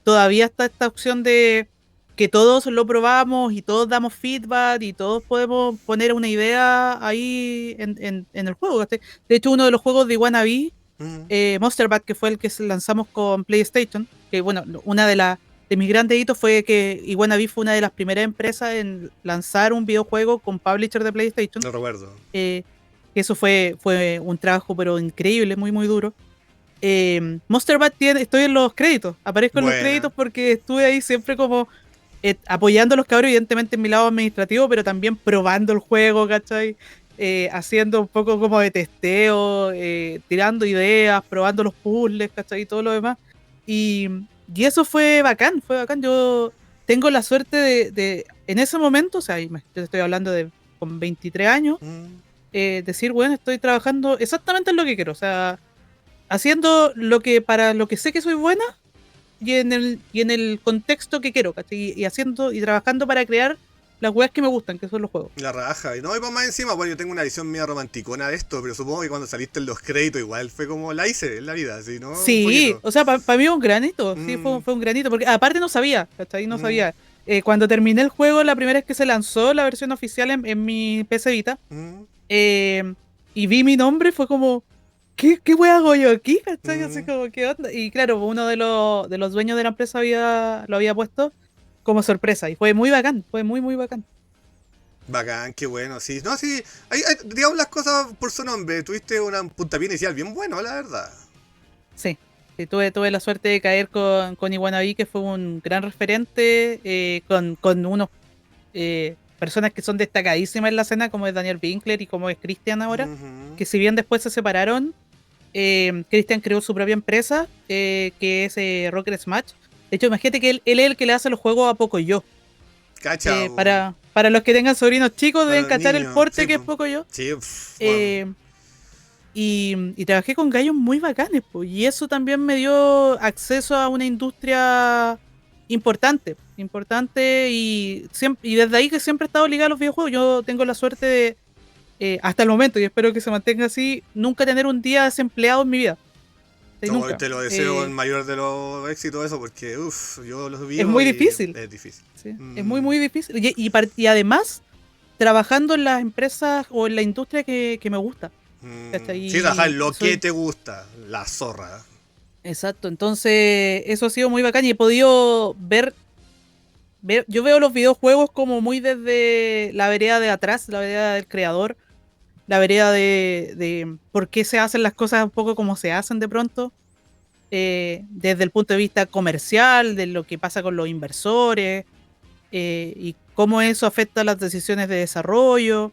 todavía está esta opción de que todos lo probamos y todos damos feedback y todos podemos poner una idea ahí en el juego, ¿cachai? De hecho, uno de los juegos de Wannabe, Ujú. Monster Bat, que fue el que lanzamos con PlayStation, que bueno, una de mis grandes hitos fue que Wannabe fue una de las primeras empresas en lanzar un videojuego con publisher de PlayStation. No recuerdo. eh, que eso fue un trabajo pero increíble, muy duro. Monster Bat estoy en los créditos, aparezco en los Buena. créditos porque estuve ahí siempre como apoyando a los cabros, evidentemente en mi lado administrativo, pero también probando el juego, ¿cachai? Haciendo un poco como de testeo, tirando ideas, probando los puzzles, ¿cachai? Y todo lo demás. Y, y eso fue bacán, fue bacán. Yo tengo la suerte en ese momento, o sea, yo estoy hablando de con 23 años, Mm. decir, bueno, estoy trabajando exactamente en lo que quiero, o sea, haciendo para lo que sé que soy buena y en el contexto que quiero, ¿cachai? Y haciendo y trabajando para crear las weas que me gustan, que son los juegos. La raja. Y no, y pues más encima, bueno, yo tengo una visión media romanticona de esto, pero supongo que cuando saliste en los créditos igual fue como la hice en la vida, así, ¿no? Un Sí, poquito. o sea, para mí fue un granito, sí, Mm, fue un granito, porque aparte no sabía, ¿cachai? No mm, sabía. Cuando terminé el juego, la primera vez que se lanzó la versión oficial en mi PC Vita, mm, eh, y vi mi nombre, fue como, ¿qué wea hago yo aquí? ¿Cachai? Así mm. como, ¿qué onda? Y claro, uno de los dueños de la empresa lo había puesto como sorpresa, y fue muy bacán, fue muy bacán. Bacán, qué bueno, sí. No, sí, digamos las cosas por su nombre. Tuviste una puntapié inicial bien bueno, la verdad. Sí, sí, tuve la suerte de caer con Iwanabí, que fue un gran referente, con unos personas que son destacadísimas en la escena, como es Daniel Winkler y como es Christian ahora, Ujú, que si bien después se separaron, Christian creó su propia empresa, que es Rocket Smash. De hecho, imagínate que él es el que le hace los juegos a Pocoyo. cachao. Para los que tengan sobrinos chicos, Para deben los cachar el niños, sí, porte que es Pocoyo. sí, bueno. Eh, y trabajé con gallos muy bacanes, po, y eso también me dio acceso a una industria importante, y desde ahí que siempre he estado ligado a los videojuegos. Yo tengo la suerte de, hasta el momento, y espero que se mantenga así, nunca tener un día desempleado en mi vida. Sí, No, nunca. te lo deseo el mayor de los éxitos eso, porque yo los Es vivo muy y difícil, es difícil. sí, es Mm, muy difícil. Y además, trabajando en las empresas o en la industria que me gusta. ¿Cachai? sí, trabajar Y lo que soy, te gusta, la zorra. exacto, entonces eso ha sido muy bacán y he podido yo veo los videojuegos como muy desde la vereda de atrás, la vereda del creador, la vereda de por qué se hacen las cosas un poco como se hacen de pronto. desde el punto de vista comercial, de lo que pasa con los inversores, y cómo eso afecta las decisiones de desarrollo.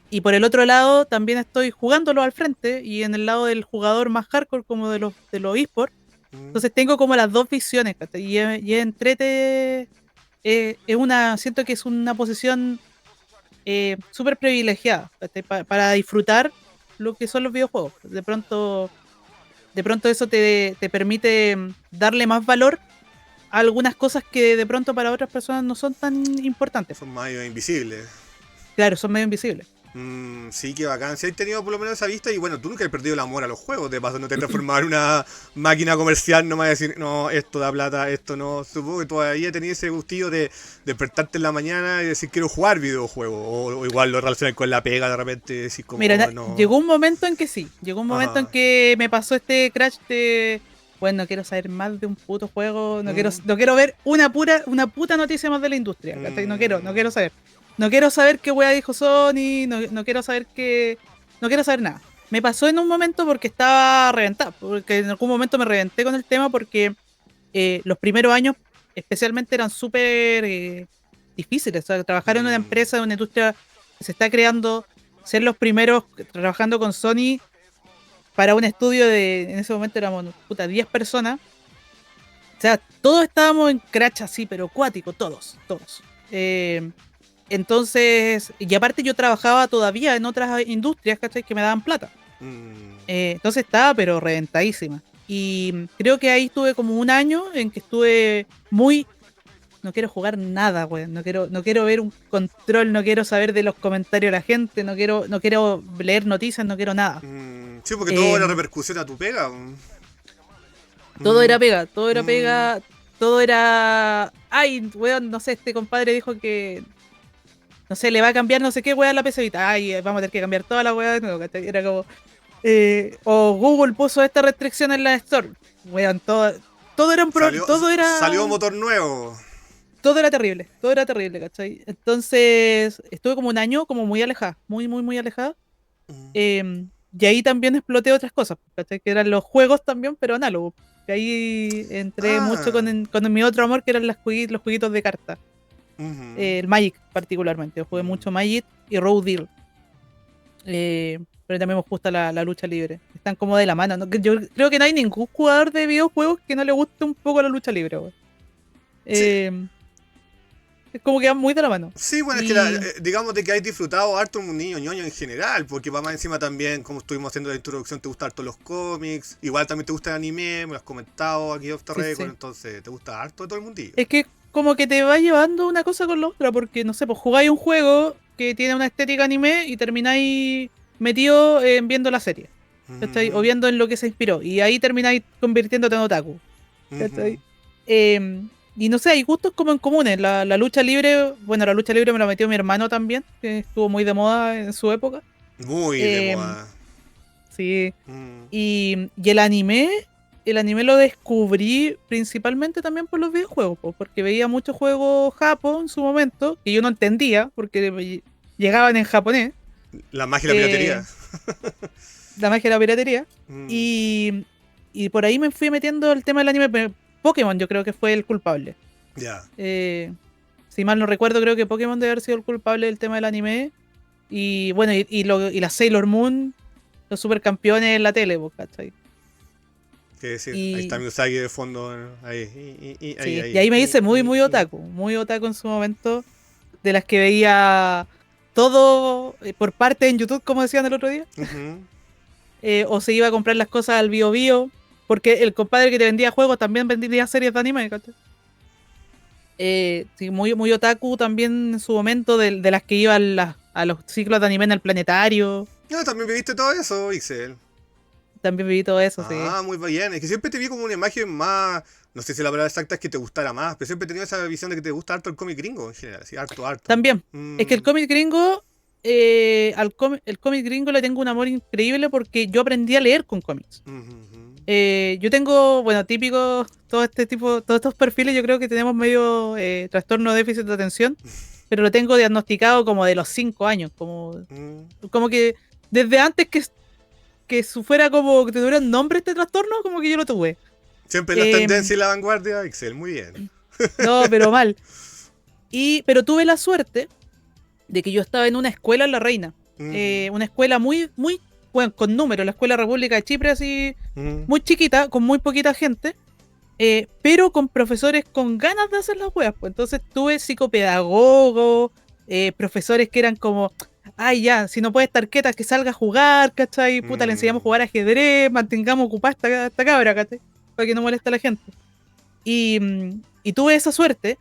Y por el otro lado, también estoy jugándolo al frente y en el lado del jugador más hardcore como de los esports. Mm. Entonces tengo como las dos visiones, ¿cachai? Y entrete, siento que es una posición súper privilegiada, ¿cachai? Para disfrutar lo que son los videojuegos. De pronto eso te permite darle más valor a algunas cosas que de pronto para otras personas no son tan importantes. Son medio invisibles. Claro, son medio invisibles. Sí, qué bacán. Si has tenido por lo menos esa vista y bueno, tú nunca has perdido el amor a los juegos, de paso no te has transformado en una máquina comercial, no me vas a decir, no, esto da plata, esto no. Supongo que todavía tenías ese gustillo de despertarte en la mañana y decir quiero jugar videojuegos, o igual lo relacionas con la pega de repente, decir como, Mira, oh, no. llegó un momento en que sí, llegó un momento en Ajá. que me pasó este crash de, bueno, no quiero saber más de un puto juego, no quiero ver una puta noticia más de la industria, ¿cachai? No quiero saber. No quiero saber qué wea dijo Sony, no quiero saber no quiero saber nada. Me pasó en un momento porque estaba reventado, porque en algún momento me reventé con el tema porque los primeros años especialmente eran súper difíciles. O sea, trabajar en una Mm, empresa, en una industria que se está creando, ser los primeros trabajando con Sony para un estudio en ese momento éramos, puta, 10 personas. O sea, todos estábamos en crash así, pero cuático, todos. Eh, entonces, y aparte yo trabajaba todavía en otras industrias, ¿cachai? Que me daban plata. mm. Entonces estaba, pero reventadísima. Y creo que ahí estuve como un año en que estuve muy. No quiero jugar nada, weón. No quiero ver un control, no quiero saber de los comentarios de la gente, no quiero leer noticias, no quiero nada. Sí, porque todo era Eh, repercusión a tu pega. todo Mm, era pega, todo era mm. pega, todo era. Ay, weón, no sé, este compadre dijo que. No sé, le va a cambiar no sé qué weá a la PC Vita. Ay, vamos a tener que cambiar toda la weá de nuevo, ¿cachai? Era como. O Google puso esta restricción en la Store. Weón, todo era un Salió, todo salió era. motor nuevo. Todo era terrible, ¿cachai? Entonces, estuve como un año como muy alejada, muy, muy, muy alejada. Mm. Y ahí también exploté otras cosas, ¿cachai? Que eran los juegos también, pero análogos. Que ahí entré mucho Ah. con mi otro amor, que eran los jueguitos de cartas. Ujú. El Magic, particularmente. Yo jugué Mm. mucho Magic y Road Deal. Pero también me gusta la lucha libre. Están como de la mano, ¿no? Yo creo que no hay ningún jugador de videojuegos que no le guste un poco la lucha libre, weón. Sí, Eh, es como que van muy de la mano. sí, bueno, es que Y digamos de que hay disfrutado harto un niño ñoño en general, porque va más encima también, como estuvimos haciendo la introducción, te gusta harto los cómics, igual también te gusta el anime, me lo has comentado aquí off the sí, record, sí. entonces te gusta harto de todo el mundillo. Es que como que te va llevando una cosa con la otra, porque no sé, pues jugáis un juego que tiene una estética anime y termináis metido en viendo la serie, ¿cachai? O Ujú, viendo en lo que se inspiró. Y ahí termináis convirtiéndote en otaku, ujú. ¿cachai? Y no sé, hay gustos como en comunes. La lucha libre, bueno, la lucha libre me la metió mi hermano también, que estuvo muy de moda en su época. Muy de Em, moda. sí. Mm. Y el anime lo descubrí principalmente también por los videojuegos, po, porque veía muchos juegos japo en su momento, que yo no entendía, porque llegaban en japonés, La magia y la eh, piratería. la magia de la piratería, Mm, y por ahí me fui metiendo el tema del anime. Pokémon yo creo que fue el culpable. ya. Eh, si mal no recuerdo, creo que Pokémon debe haber sido el culpable del tema del anime, y bueno, y la Sailor Moon, los supercampeones en la tele, po, ¿cachai? Qué decir, ahí está Y, mi Usagi de fondo. Ahí, ahí, Sí, y ahí. ahí me hice muy otaku en su momento, de las que veía todo por parte en YouTube, como decían el otro día, Ujú. o se iba a comprar las cosas al Bio Bio, porque el compadre que te vendía juegos también vendía series de anime, ¿cachai? Sí, muy, muy otaku también en su momento, de las que iban a los ciclos de anime en el planetario, No, también viviste todo eso, Ixel. también viví todo eso, sí. Ah, muy bien. Es que siempre te vi como una imagen más. No sé si la palabra exacta es que te gustara más, pero siempre he tenido esa visión de que te gusta harto el cómic gringo en general. Sí, harto, harto. También, es que Mm, el cómic gringo, el cómic gringo le tengo un amor increíble porque yo aprendí a leer con cómics. ujú, Yo tengo, bueno, típico, todos estos perfiles, yo creo que tenemos medio trastorno de déficit de atención, pero lo tengo diagnosticado como de los 5 años, como, mm, como que desde antes que fuera como que te tuviera un nombre este trastorno, como que yo lo tuve. Siempre las tendencias y la vanguardia, Ixel, muy bien. No, pero mal. Pero tuve la suerte de que yo estaba en una escuela en La Reina. Una escuela muy, muy, bueno, con números, la Escuela República de Chipre, así, muy chiquita, con muy poquita gente, pero con profesores con ganas de hacer las weas. Pues entonces tuve psicopedagogos, profesores que eran como, ay ya, si no puede estar quieta, que salga a jugar, ¿cachai? Puta, le enseñamos a jugar ajedrez, mantengamos ocupada esta cabra, ¿cachai? Para que no moleste a la gente. Y tuve esa suerte.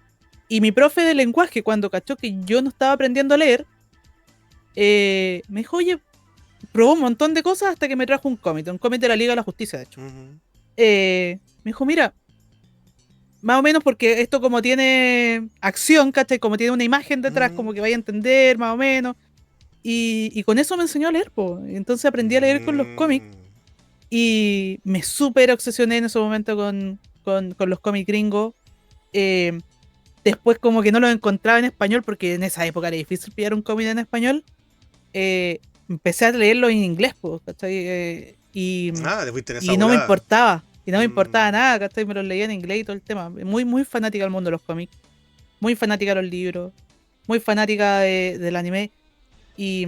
Y mi profe de lenguaje, cuando cachó que yo no estaba aprendiendo a leer, me dijo, oye, probó un montón de cosas hasta que me trajo un cómic de la Liga de la Justicia, de hecho. Me dijo, mira, más o menos porque esto como tiene acción, ¿cachai? Como tiene una imagen detrás, como que vaya a entender, más o menos. Y con eso me enseñó a leer, po. Entonces aprendí a leer con los cómics. Y me súper obsesioné en ese momento con los cómics gringos. Después como que no los encontraba en español, porque en esa época era difícil pillar un cómic en español. Empecé a leerlo en inglés, po, ¿cachai? Y no me importaba. Y no me importaba nada, ¿cachai? Me los leía en inglés y todo el tema. Muy, muy fanática del mundo de los cómics. Muy fanática de los libros. Muy fanática del anime. Y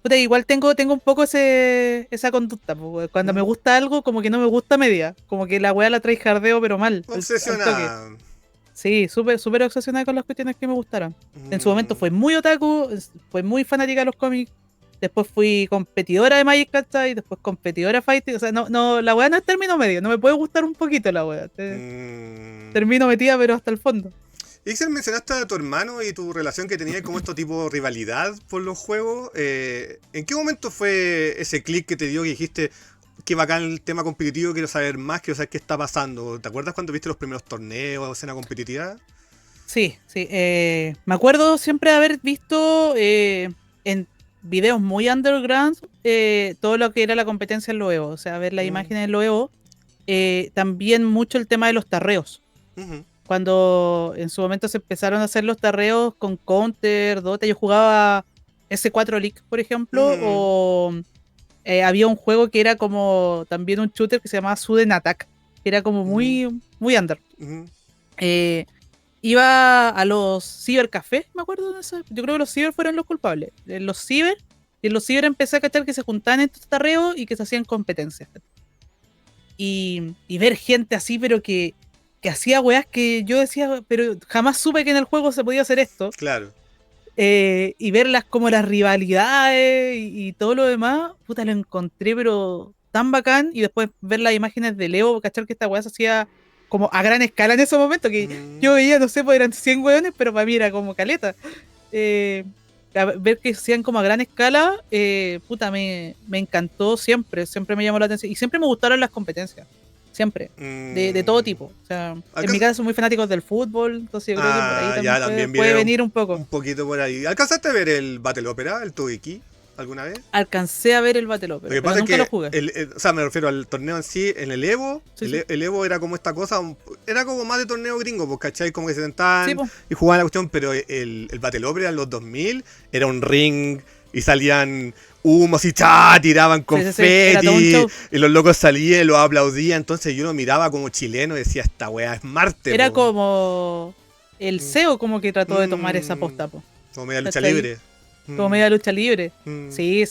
puta, igual tengo un poco esa conducta. Pues, cuando me gusta algo, como que no me gusta media. Como que la weá la trae jardeo, pero mal. Obsesionada. Sí, súper súper obsesionada con las cuestiones que me gustaron. En su momento fue muy otaku, fue muy fanática de los cómics. Después fui competidora de Magic, ¿cachai? Después competidora de Fighting. O sea, no, la weá no es término medio. No me puede gustar un poquito la weá. Termino metida, pero hasta el fondo. Ixel, mencionaste a tu hermano y tu relación que tenía como esto tipo de rivalidad por los juegos. ¿En qué momento fue ese click que te dio que dijiste, qué bacán el tema competitivo, quiero saber más, quiero saber qué está pasando? ¿Te acuerdas cuando viste los primeros torneos o escena competitiva? Sí. Me acuerdo siempre de haber visto en videos muy underground todo lo que era la competencia en lo Evo. O sea, ver las imágenes en lo Evo. También mucho el tema de los tarreos. Cuando en su momento se empezaron a hacer los tarreos con Counter, Dota, yo jugaba S4 League, por ejemplo, o había un juego que era como también un shooter que se llamaba Sudden Attack, que era como muy, muy under. Iba a los cibercafés, me acuerdo de eso. Yo creo que los ciber fueron los culpables. Y en los ciber empecé a cachar que se juntaban estos tarreos y que se hacían competencias. Y ver gente así, pero que hacía weas que yo decía, pero jamás supe que en el juego se podía hacer esto. Claro. Y verlas como las rivalidades y todo lo demás, puta, lo encontré pero tan bacán. Y después ver las imágenes de Leo, cachar que esta wea se hacía como a gran escala en ese momento, que yo veía, no sé, pues eran 100 weones, pero para mí era como caleta. Ver que se hacían como a gran escala, puta, me encantó siempre me llamó la atención. Y siempre me gustaron las competencias. Siempre, de todo tipo. O sea, en mi casa son muy fanáticos del fútbol, entonces yo creo que por ahí también puede venir un poco. Un poquito por ahí. ¿Alcanzaste a ver el Battle Opera, el Togeiki, alguna vez? Alcancé a ver el Battle Opera, pero nunca lo jugué. O sea, me refiero al torneo en sí, en el Evo. Sí. El Evo era como esta cosa, era como más de torneo gringo, pues, ¿cachai? Como que se sentaban y jugaban la cuestión, pero el Battle Opera en los 2000 era un ring y salían humos y tiraban confeti, y los locos salían y los aplaudían. Entonces yo lo miraba como chileno y decía, esta weá es Marte. Era como el CEO como que trató de tomar esa posta, po. Como media lucha libre. Como media lucha libre. Sí,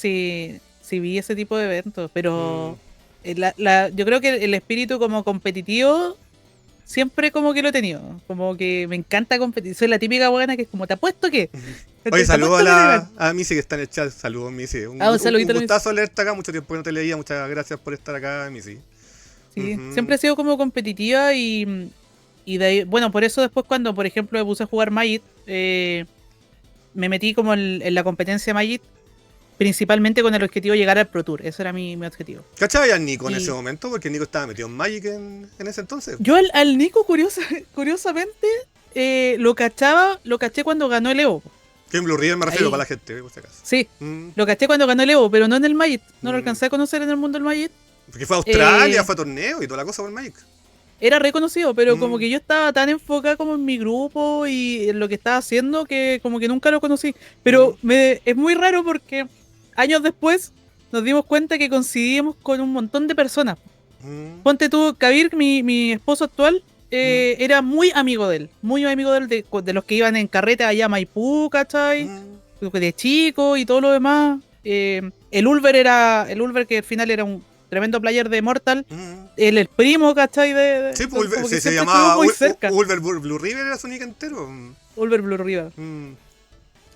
vi ese tipo de eventos, pero yo creo que el espíritu como competitivo siempre como que lo he tenido, como que me encanta competir, soy la típica buena que es como, te apuesto que... Oye, saludos a Missy que está en el chat, saludos Missy, un gustazo leerte acá, mucho tiempo que no te leía, muchas gracias por estar acá, Missy. Sí, siempre he sido como competitiva y de ahí, bueno, por eso después cuando, por ejemplo, me puse a jugar Magic, me metí como en la competencia Magic, principalmente con el objetivo de llegar al Pro Tour. Ese era mi objetivo. ¿Cachai a Nico en ese momento? Porque Nico estaba metido en Magic en ese entonces. Yo al Nico, curiosamente, lo caché cuando ganó el Evo. Que en Blue River me refiero para la gente, por si acaso. Sí, lo caché cuando ganó el Evo, pero no en el Magic. No lo alcancé a conocer en el mundo del Magic. Porque fue a Australia, fue a torneo y toda la cosa por el Magic. Era reconocido, pero como que yo estaba tan enfocada como en mi grupo y en lo que estaba haciendo que como que nunca lo conocí. Pero es muy raro porque años después nos dimos cuenta que coincidíamos con un montón de personas. Ponte tú, Kabir, mi esposo actual, era muy amigo de él. Muy amigo de él, de los que iban en carreta allá a Maipú, ¿cachai? De chico y todo lo demás. El Ulver que al final era un tremendo player de Mortal. El primo, ¿cachai? Sí, pues como que se siempre llamaba estuvimos muy cerca. Ulver Blue River, era su nick entero. Ulver Blue River.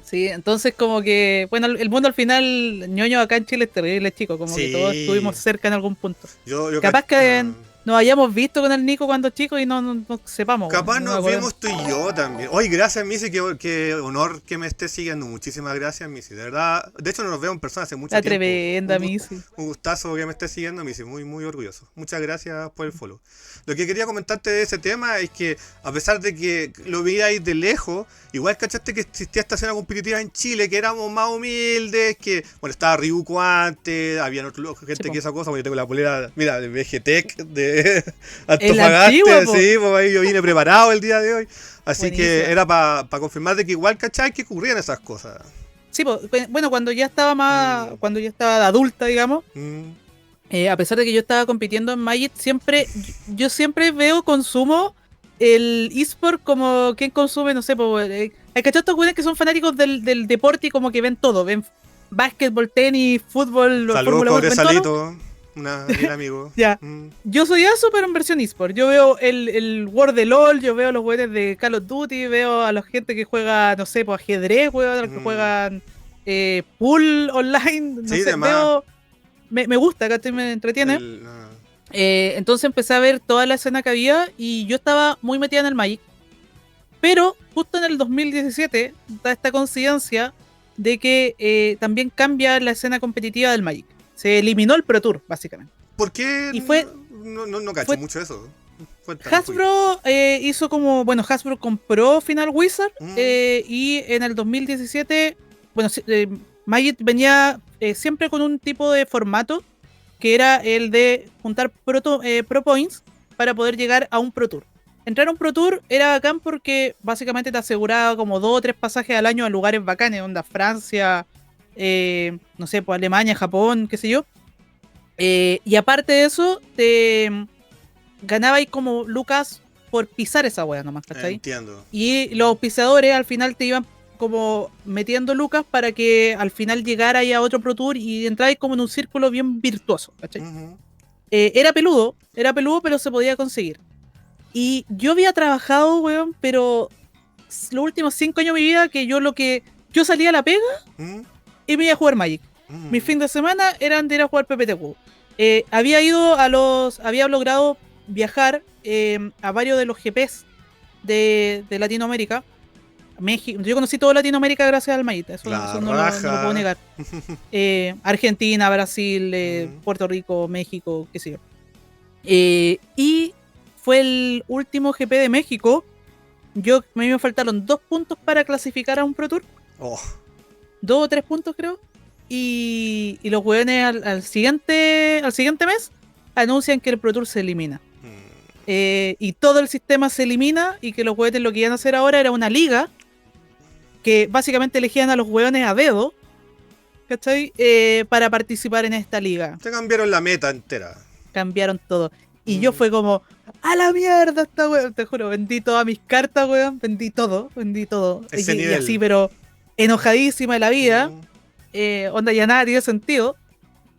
Sí, entonces como que, bueno, el mundo al final, ñoño acá en Chile es terrible, chico, como que todos estuvimos cerca en algún punto. Capaz que nos hayamos visto con el Nico cuando chicos y no sepamos. Capaz nos vimos tú y yo también. Oye, gracias, Missy, qué honor que me estés siguiendo. Muchísimas gracias, Missy. De verdad, de hecho no nos veo en persona hace mucho tiempo. La tremenda, Missy. Un gustazo que me estés siguiendo, Missy. Muy, muy orgulloso. Muchas gracias por el follow. Lo que quería comentarte de ese tema es que, a pesar de que lo veíais de lejos, igual cachaste que existía esta escena competitiva en Chile, que éramos más humildes, que, bueno, estaba Ryuko antes, había gente que esa cosa, porque yo tengo la polera, mira, de VGTech, de Antofagasta, sí, pues ahí yo vine preparado el día de hoy. Así buenísimo. Que era para confirmar de que igual, ¿cachai? Que ocurrían esas cosas. Sí, pues, bueno, cuando ya estaba más, cuando ya estaba de adulta, digamos, a pesar de que yo estaba compitiendo en Magic, yo siempre consumo el eSport como quien consume, no sé, pues, hay cachostos güeyes que son fanáticos del deporte y como que ven todo, ven básquetbol, tenis, fútbol, Fórmula 1, Salito, un amigo. Ya. Yo soy eso, pero en versión eSport. Yo veo el World de LOL, yo veo los güeyes de Call of Duty, veo a la gente que juega, no sé, pues ajedrez, a los que juegan pool online, no sé, veo... Me gusta, que me entretiene. Entonces empecé a ver toda la escena que había y yo estaba muy metida en el Magic. Pero justo en el 2017 da esta coincidencia de que también cambia la escena competitiva del Magic. Se eliminó el Pro Tour, básicamente. ¿Por qué? Y fue, no cacho mucho eso. Hasbro hizo como... Bueno, Hasbro compró Final Wizard y en el 2017... Bueno, Magic venía siempre con un tipo de formato que era el de juntar Pro Points para poder llegar a un Pro Tour. Entrar a un Pro Tour era bacán porque básicamente te aseguraba como 2 o 3 pasajes al año a lugares bacanes, onda Francia, no sé, pues Alemania, Japón, qué sé yo. Y aparte de eso, te ganabais como lucas por pisar esa wea nomás, ¿cachai? Entiendo. Y los pisadores al final te iban como metiendo lucas para que al final llegara a otro Pro Tour y entráis como en un círculo bien virtuoso, ¿cachai? Era peludo, pero se podía conseguir. Y yo había trabajado, weón, pero los últimos 5 años de mi vida que yo salía a la pega y me iba a jugar Magic. Mis fines de semana eran de ir a jugar PPTQ. Había logrado viajar a varios de los GPs de Latinoamérica. México, yo conocí toda Latinoamérica gracias al Magic, eso no lo puedo negar. Argentina, Brasil, Puerto Rico, México, qué sé yo. Y fue el último GP de México. A mí me faltaron 2 puntos para clasificar a un Pro Tour. 2 o 3 puntos creo. Y los hueones al siguiente mes anuncian que el Pro Tour se elimina. Y todo el sistema se elimina y que los hueones lo que iban a hacer ahora era una liga que básicamente elegían a los hueones a dedo, ¿cachai? Para participar en esta liga. Te cambiaron la meta entera. Cambiaron todo. Y yo fue como, ¡a la mierda esta weón! Te juro, vendí todas mis cartas, weón. Vendí todo. Y así, pero enojadísima de la vida. Onda, ya nada tiene sentido.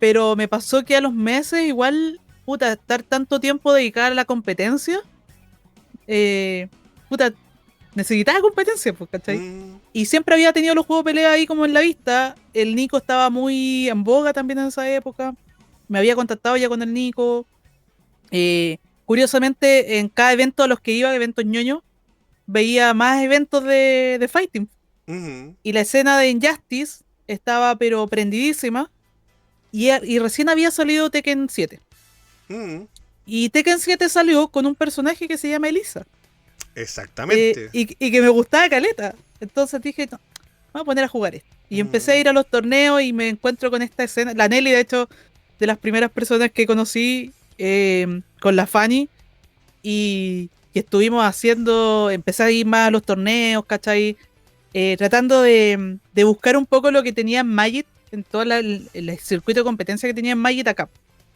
Pero me pasó que a los meses, igual, puta, estar tanto tiempo dedicada a la competencia, puta, necesitaba competencia, pues, ¿cachai? Y siempre había tenido los juegos de pelea ahí como en la vista. El Nico estaba muy en boga también en esa época. Me había contactado ya con el Nico. Curiosamente, en cada evento a los que iba, eventos ñoños, veía más eventos de fighting. Y la escena de Injustice estaba pero prendidísima. Y recién había salido Tekken 7. Y Tekken 7 salió con un personaje que se llama Elisa. Exactamente. Y que me gustaba caleta. Entonces dije, no, vamos a poner a jugar esto. Y empecé a ir a los torneos y me encuentro con esta escena. La Nelly, de hecho, de las primeras personas que conocí con la Fanny. Y estuvimos empecé a ir más a los torneos, ¿cachai? Tratando de buscar un poco lo que tenía en Magic, en todo el circuito de competencia que tenía en Magic acá.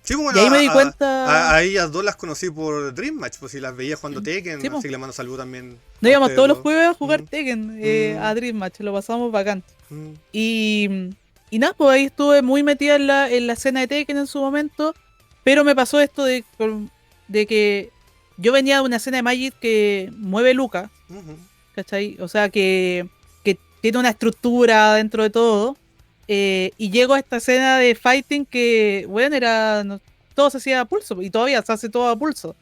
Sí, pues, Y bueno, ahí me di cuenta. a ellas dos las conocí por Dream Match, pues si las veía jugando Tekken, Sí, así po. que le mando saludos también Nos a íbamos ustedes todos los dos. jueves a jugar Mm, Tekken, a mm, Dream Match, lo pasamos bacán. mm, Y, y nada, pues ahí estuve muy metida en la escena de Tekken en su momento, pero me pasó esto de que yo venía de una escena de Magic que mueve Luca, ujú, ¿cachai? O sea, que tiene una estructura dentro de todo, y llego a esta escena de fighting que, bueno, todo se hacía a pulso, y todavía se hace todo a pulso.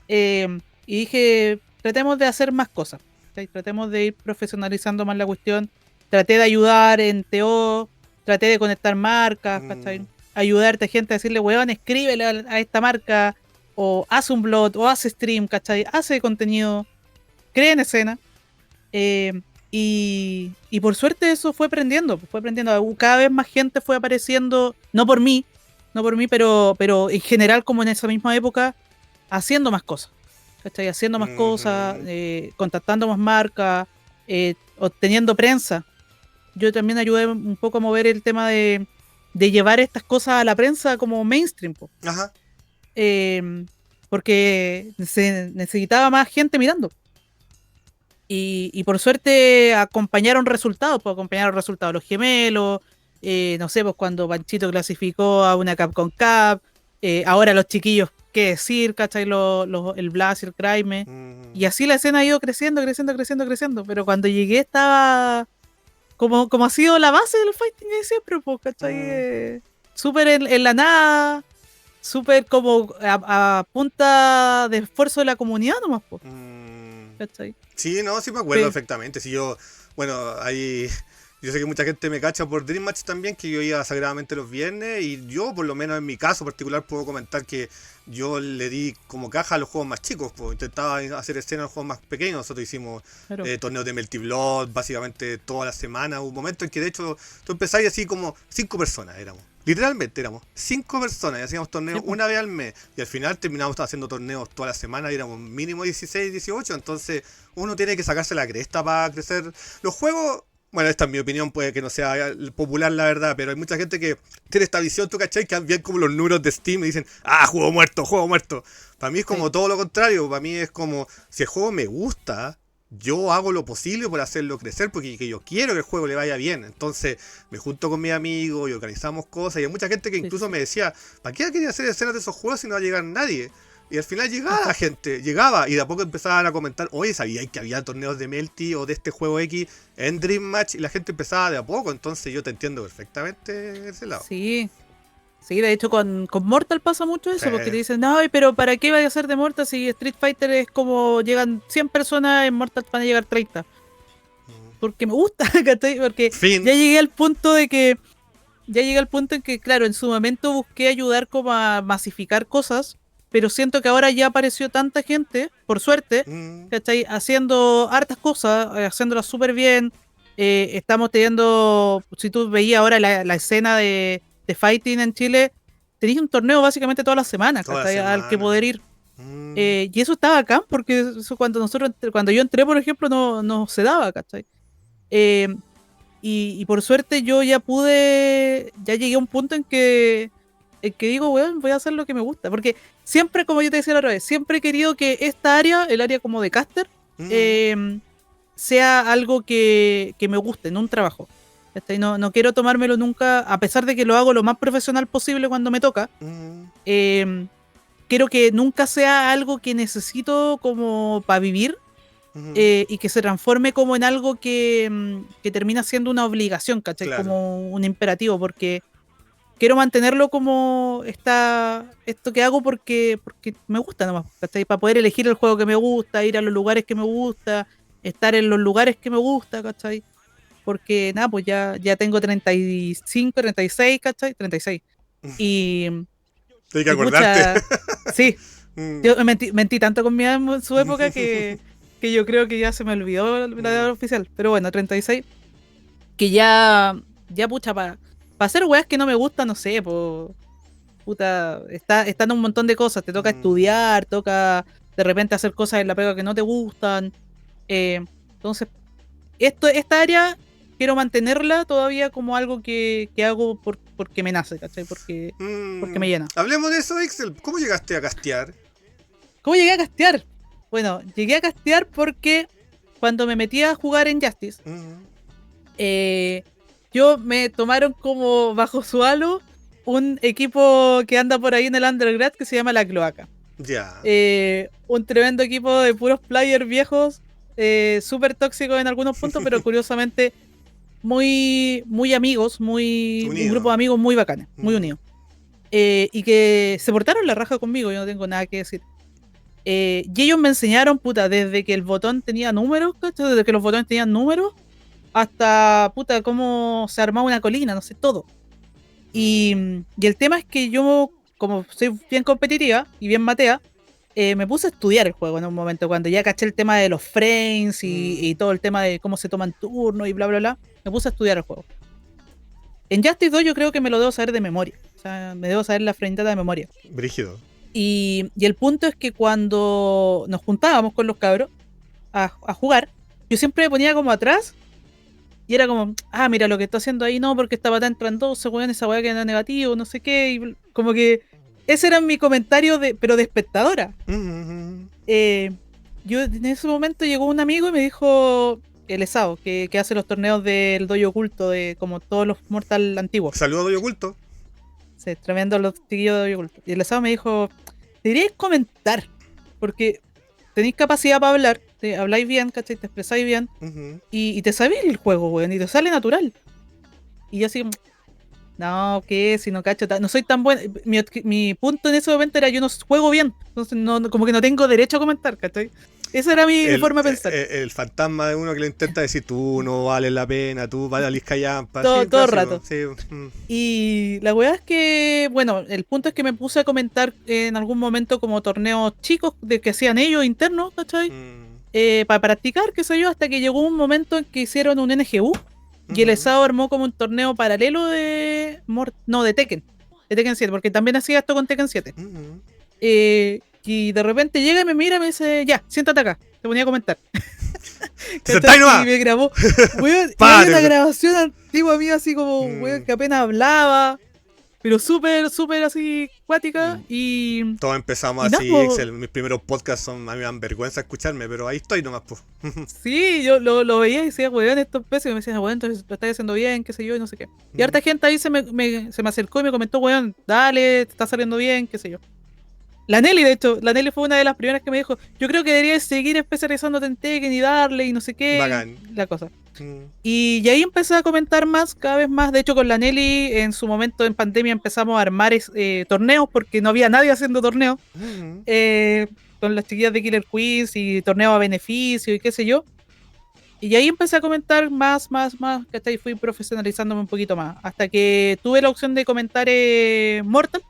Y dije, tratemos de hacer más cosas, ¿cachai? Tratemos de ir profesionalizando más la cuestión. Traté de ayudar en TO, traté de conectar marcas, mm, ¿cachai? Ayudarte gente a decirle, weón, escríbele a esta marca, o hace un blog, o hace stream, ¿cachai? Hace contenido, crea en escena. eh, y por suerte eso fue aprendiendo, fue aprendiendo. Cada vez más gente fue apareciendo, no por mí, pero en general como en esa misma época haciendo más cosas, ¿cachai? Haciendo más cosas, ujú, contactando más marcas, obteniendo prensa. Yo también ayudé un poco a mover el tema de llevar estas cosas a la prensa como mainstream, po. ajá. Eh, Porque se necesitaba más gente mirando. Y por suerte acompañaron resultados los gemelos, no sé, pues cuando Panchito clasificó a una Capcom Cup, ahora los chiquillos, qué decir, ¿cachai? El Blast y el Crime. Y Mm, así la escena ha ido creciendo, creciendo, creciendo, creciendo. Pero cuando llegué estaba como ha sido la base del fighting de siempre, pues, ¿cachai? mm, Súper en la nada, súper como a punta de esfuerzo de la comunidad nomás, pues, mm. ¿cachai? Sí, no, sí me acuerdo Pe- perfectamente. Si yo, bueno, ahí yo sé que mucha gente me cacha por Dream Match también, que yo iba sagradamente los viernes y yo, por lo menos en mi caso particular, puedo comentar que yo le di como caja a los juegos más chicos, pues intentaba hacer escenas a los juegos más pequeños. Nosotros hicimos Claro. torneos de Melty Blood básicamente toda la semana. Hubo un momento en que de hecho tú empezabas así como 5 personas éramos. Literalmente éramos 5 personas y hacíamos Sí, torneos po. una vez al mes. Y al final terminamos haciendo torneos toda la semana y éramos mínimo 16, 18. Entonces uno tiene que sacarse la cresta para crecer. Los juegos, bueno, esta es mi opinión, puede que no sea popular la verdad, pero hay mucha gente que tiene esta visión, ¿tú cachai? Que bien como los números de Steam y dicen, ah, juego muerto, juego muerto. Para mí es Sí. como todo lo contrario, para mí es como, si el juego me gusta, yo hago lo posible por hacerlo crecer porque que yo quiero que el juego le vaya bien. Entonces me junto con mis amigos y organizamos cosas. Y hay mucha gente que Sí, sí, incluso sí. me decía, ¿para qué quería hacer escenas de esos juegos si no va a llegar nadie? Y al final llegaba la gente, llegaba y de a poco empezaban a comentar, oye, ¿sabíais que había torneos de Melty o de este juego X en Dream Match? Y la gente empezaba de a poco, entonces yo te entiendo perfectamente ese lado. Sí, sí, de hecho con Mortal pasa mucho Sí. eso, porque te dicen, no, pero ¿para qué vaya a ser de Mortal si Street Fighter es como llegan 100 personas, en Mortal van a llegar 30? Porque me gusta, ¿cachai? Porque Fin. ya llegué al punto en que, claro, en su momento busqué ayudar como a masificar cosas, pero siento que ahora ya apareció tanta gente, por suerte, Mm, ¿cachai? Haciendo hartas cosas, haciéndolas súper bien. Estamos teniendo, si tú veías ahora la escena de fighting en Chile, tenías un torneo básicamente todas las semanas, toda la ¿cachai? Al que semana. poder ir. Mm, Y eso estaba acá, porque eso cuando yo entré, por ejemplo, no se daba, ¿cachai? Eh, y por suerte yo ya llegué a un punto en que digo, weón, voy a hacer lo que me gusta. Porque siempre, como yo te decía la otra vez, siempre he querido que esta área, el área como de caster, mm, eh, sea algo que me guste, no un trabajo. ¿Cachai? No quiero tomármelo nunca, a pesar de que lo hago lo más profesional posible cuando me toca. mm, eh, Quiero que nunca sea algo que necesito como para vivir, mm, y que se transforme como en algo que termina siendo una obligación, ¿cachai? claro. Como un imperativo, porque quiero mantenerlo como esto que hago porque me gusta nomás, ¿cachai? Para poder elegir el juego que me gusta, ir a los lugares que me gusta, estar en los lugares que me gusta, ¿cachai? Porque nada, pues ya tengo 35, 36, ¿cachai? 36. Y, seis. Hay que Y acordarte. pucha, sí, Mm, yo mentí tanto con mi edad en su época que yo creo que ya se me olvidó la edad mm, oficial. Pero bueno, 36. Que ya pucha, para hacer weas que no me gustan, no sé, puta, están un montón de cosas. Te toca mm, estudiar, toca de repente hacer cosas en la pega que no te gustan. Entonces, esta área quiero mantenerla todavía como algo que hago porque me nace, ¿cachai? Porque me llena. Hablemos de eso, Excel. ¿Cómo llegaste a castear? ¿Cómo llegué a castear? Bueno, llegué a castear porque cuando me metí a jugar en Justice, yo me tomaron como bajo su halo un equipo que anda por ahí en el Undergrad que se llama La Cloaca. Ya. Un tremendo equipo de puros players viejos, súper tóxicos en algunos puntos, pero curiosamente muy, muy amigos, un grupo de amigos muy bacanes, muy unidos. Y que se portaron la raja conmigo, yo no tengo nada que decir. Y ellos me enseñaron, puta, desde que el botón tenía números, ¿cachai? Desde que los botones tenían números, hasta, puta, cómo se armaba una colina, no sé, todo. Y el tema es que yo, como soy bien competitiva y bien matea, me puse a estudiar el juego en un momento, cuando ya caché el tema de los frames y todo el tema de cómo se toman turnos y bla, bla, bla. Me puse a estudiar el juego. En Justice 2 yo creo que me lo debo saber de memoria. O sea, me debo saber la frentata de memoria. Brígido. Y el punto es que cuando nos juntábamos con los cabros a jugar, yo siempre me ponía como atrás y era como, mira lo que está haciendo ahí, no, porque esta patada entra en 12, weón, esa weá queda negativo, no sé qué. Y como que ese era mi comentario, pero de espectadora. Yo en ese momento llegó un amigo y me dijo, el Esao, que hace los torneos del dojo oculto, de como todos los Mortal antiguos. Saludos a dojo oculto. Sí, tremendo los chiquillos de dojo oculto. Y el Esao me dijo, deberíais comentar, porque tenéis capacidad para hablar, habláis bien, ¿cachai? Te expresáis bien, y te sabéis el juego, weón, y te sale natural. Y yo así, no, ¿qué? Si no cacho, no soy tan bueno. Mi punto en ese momento era yo no juego bien, entonces no, como que no tengo derecho a comentar, ¿cachai? Esa era mi forma de pensar. El fantasma de uno que le intenta decir, tú no vales la pena, tú vales la callampa. Todo el rato. Sí. Y la weá es que, bueno, el punto es que me puse a comentar en algún momento como torneos chicos de que hacían ellos internos, ¿cachai? Para practicar, qué sé yo, hasta que llegó un momento en que hicieron un NGU y el ESAO armó como un torneo paralelo de Tekken. De Tekken 7, porque también hacía esto con Tekken 7. Y de repente llega y me mira y me dice, ya, siéntate acá. Te ponía a comentar. Y me grabó. Weón, y una grabación antigua mía así como, weón, que apenas hablaba. Pero súper, súper así cuática. Y todos empezamos así, Excel. Mis primeros podcasts a mí me dan vergüenza escucharme, pero ahí estoy nomás, pues. Sí, yo lo veía y decía, weón, estos pesos. Y me decían, weón, entonces lo estás haciendo bien, qué sé yo, y no sé qué. Y harta gente ahí se me acercó y me comentó, weón, dale, te está saliendo bien, qué sé yo. La Nelly, de hecho, fue una de las primeras que me dijo, yo creo que deberías seguir especializándote en Tekken y darle y no sé qué. Bacán. La cosa. Y ahí empecé a comentar más, cada vez más. De hecho, con la Nelly, en su momento en pandemia, empezamos a armar torneos, porque no había nadie haciendo torneos. Con las chiquillas de Killer Queens y torneos a beneficio y qué sé yo. Y ahí empecé a comentar más, ¿cachai? Fui profesionalizándome un poquito más. Hasta que tuve la opción de comentar Mortal.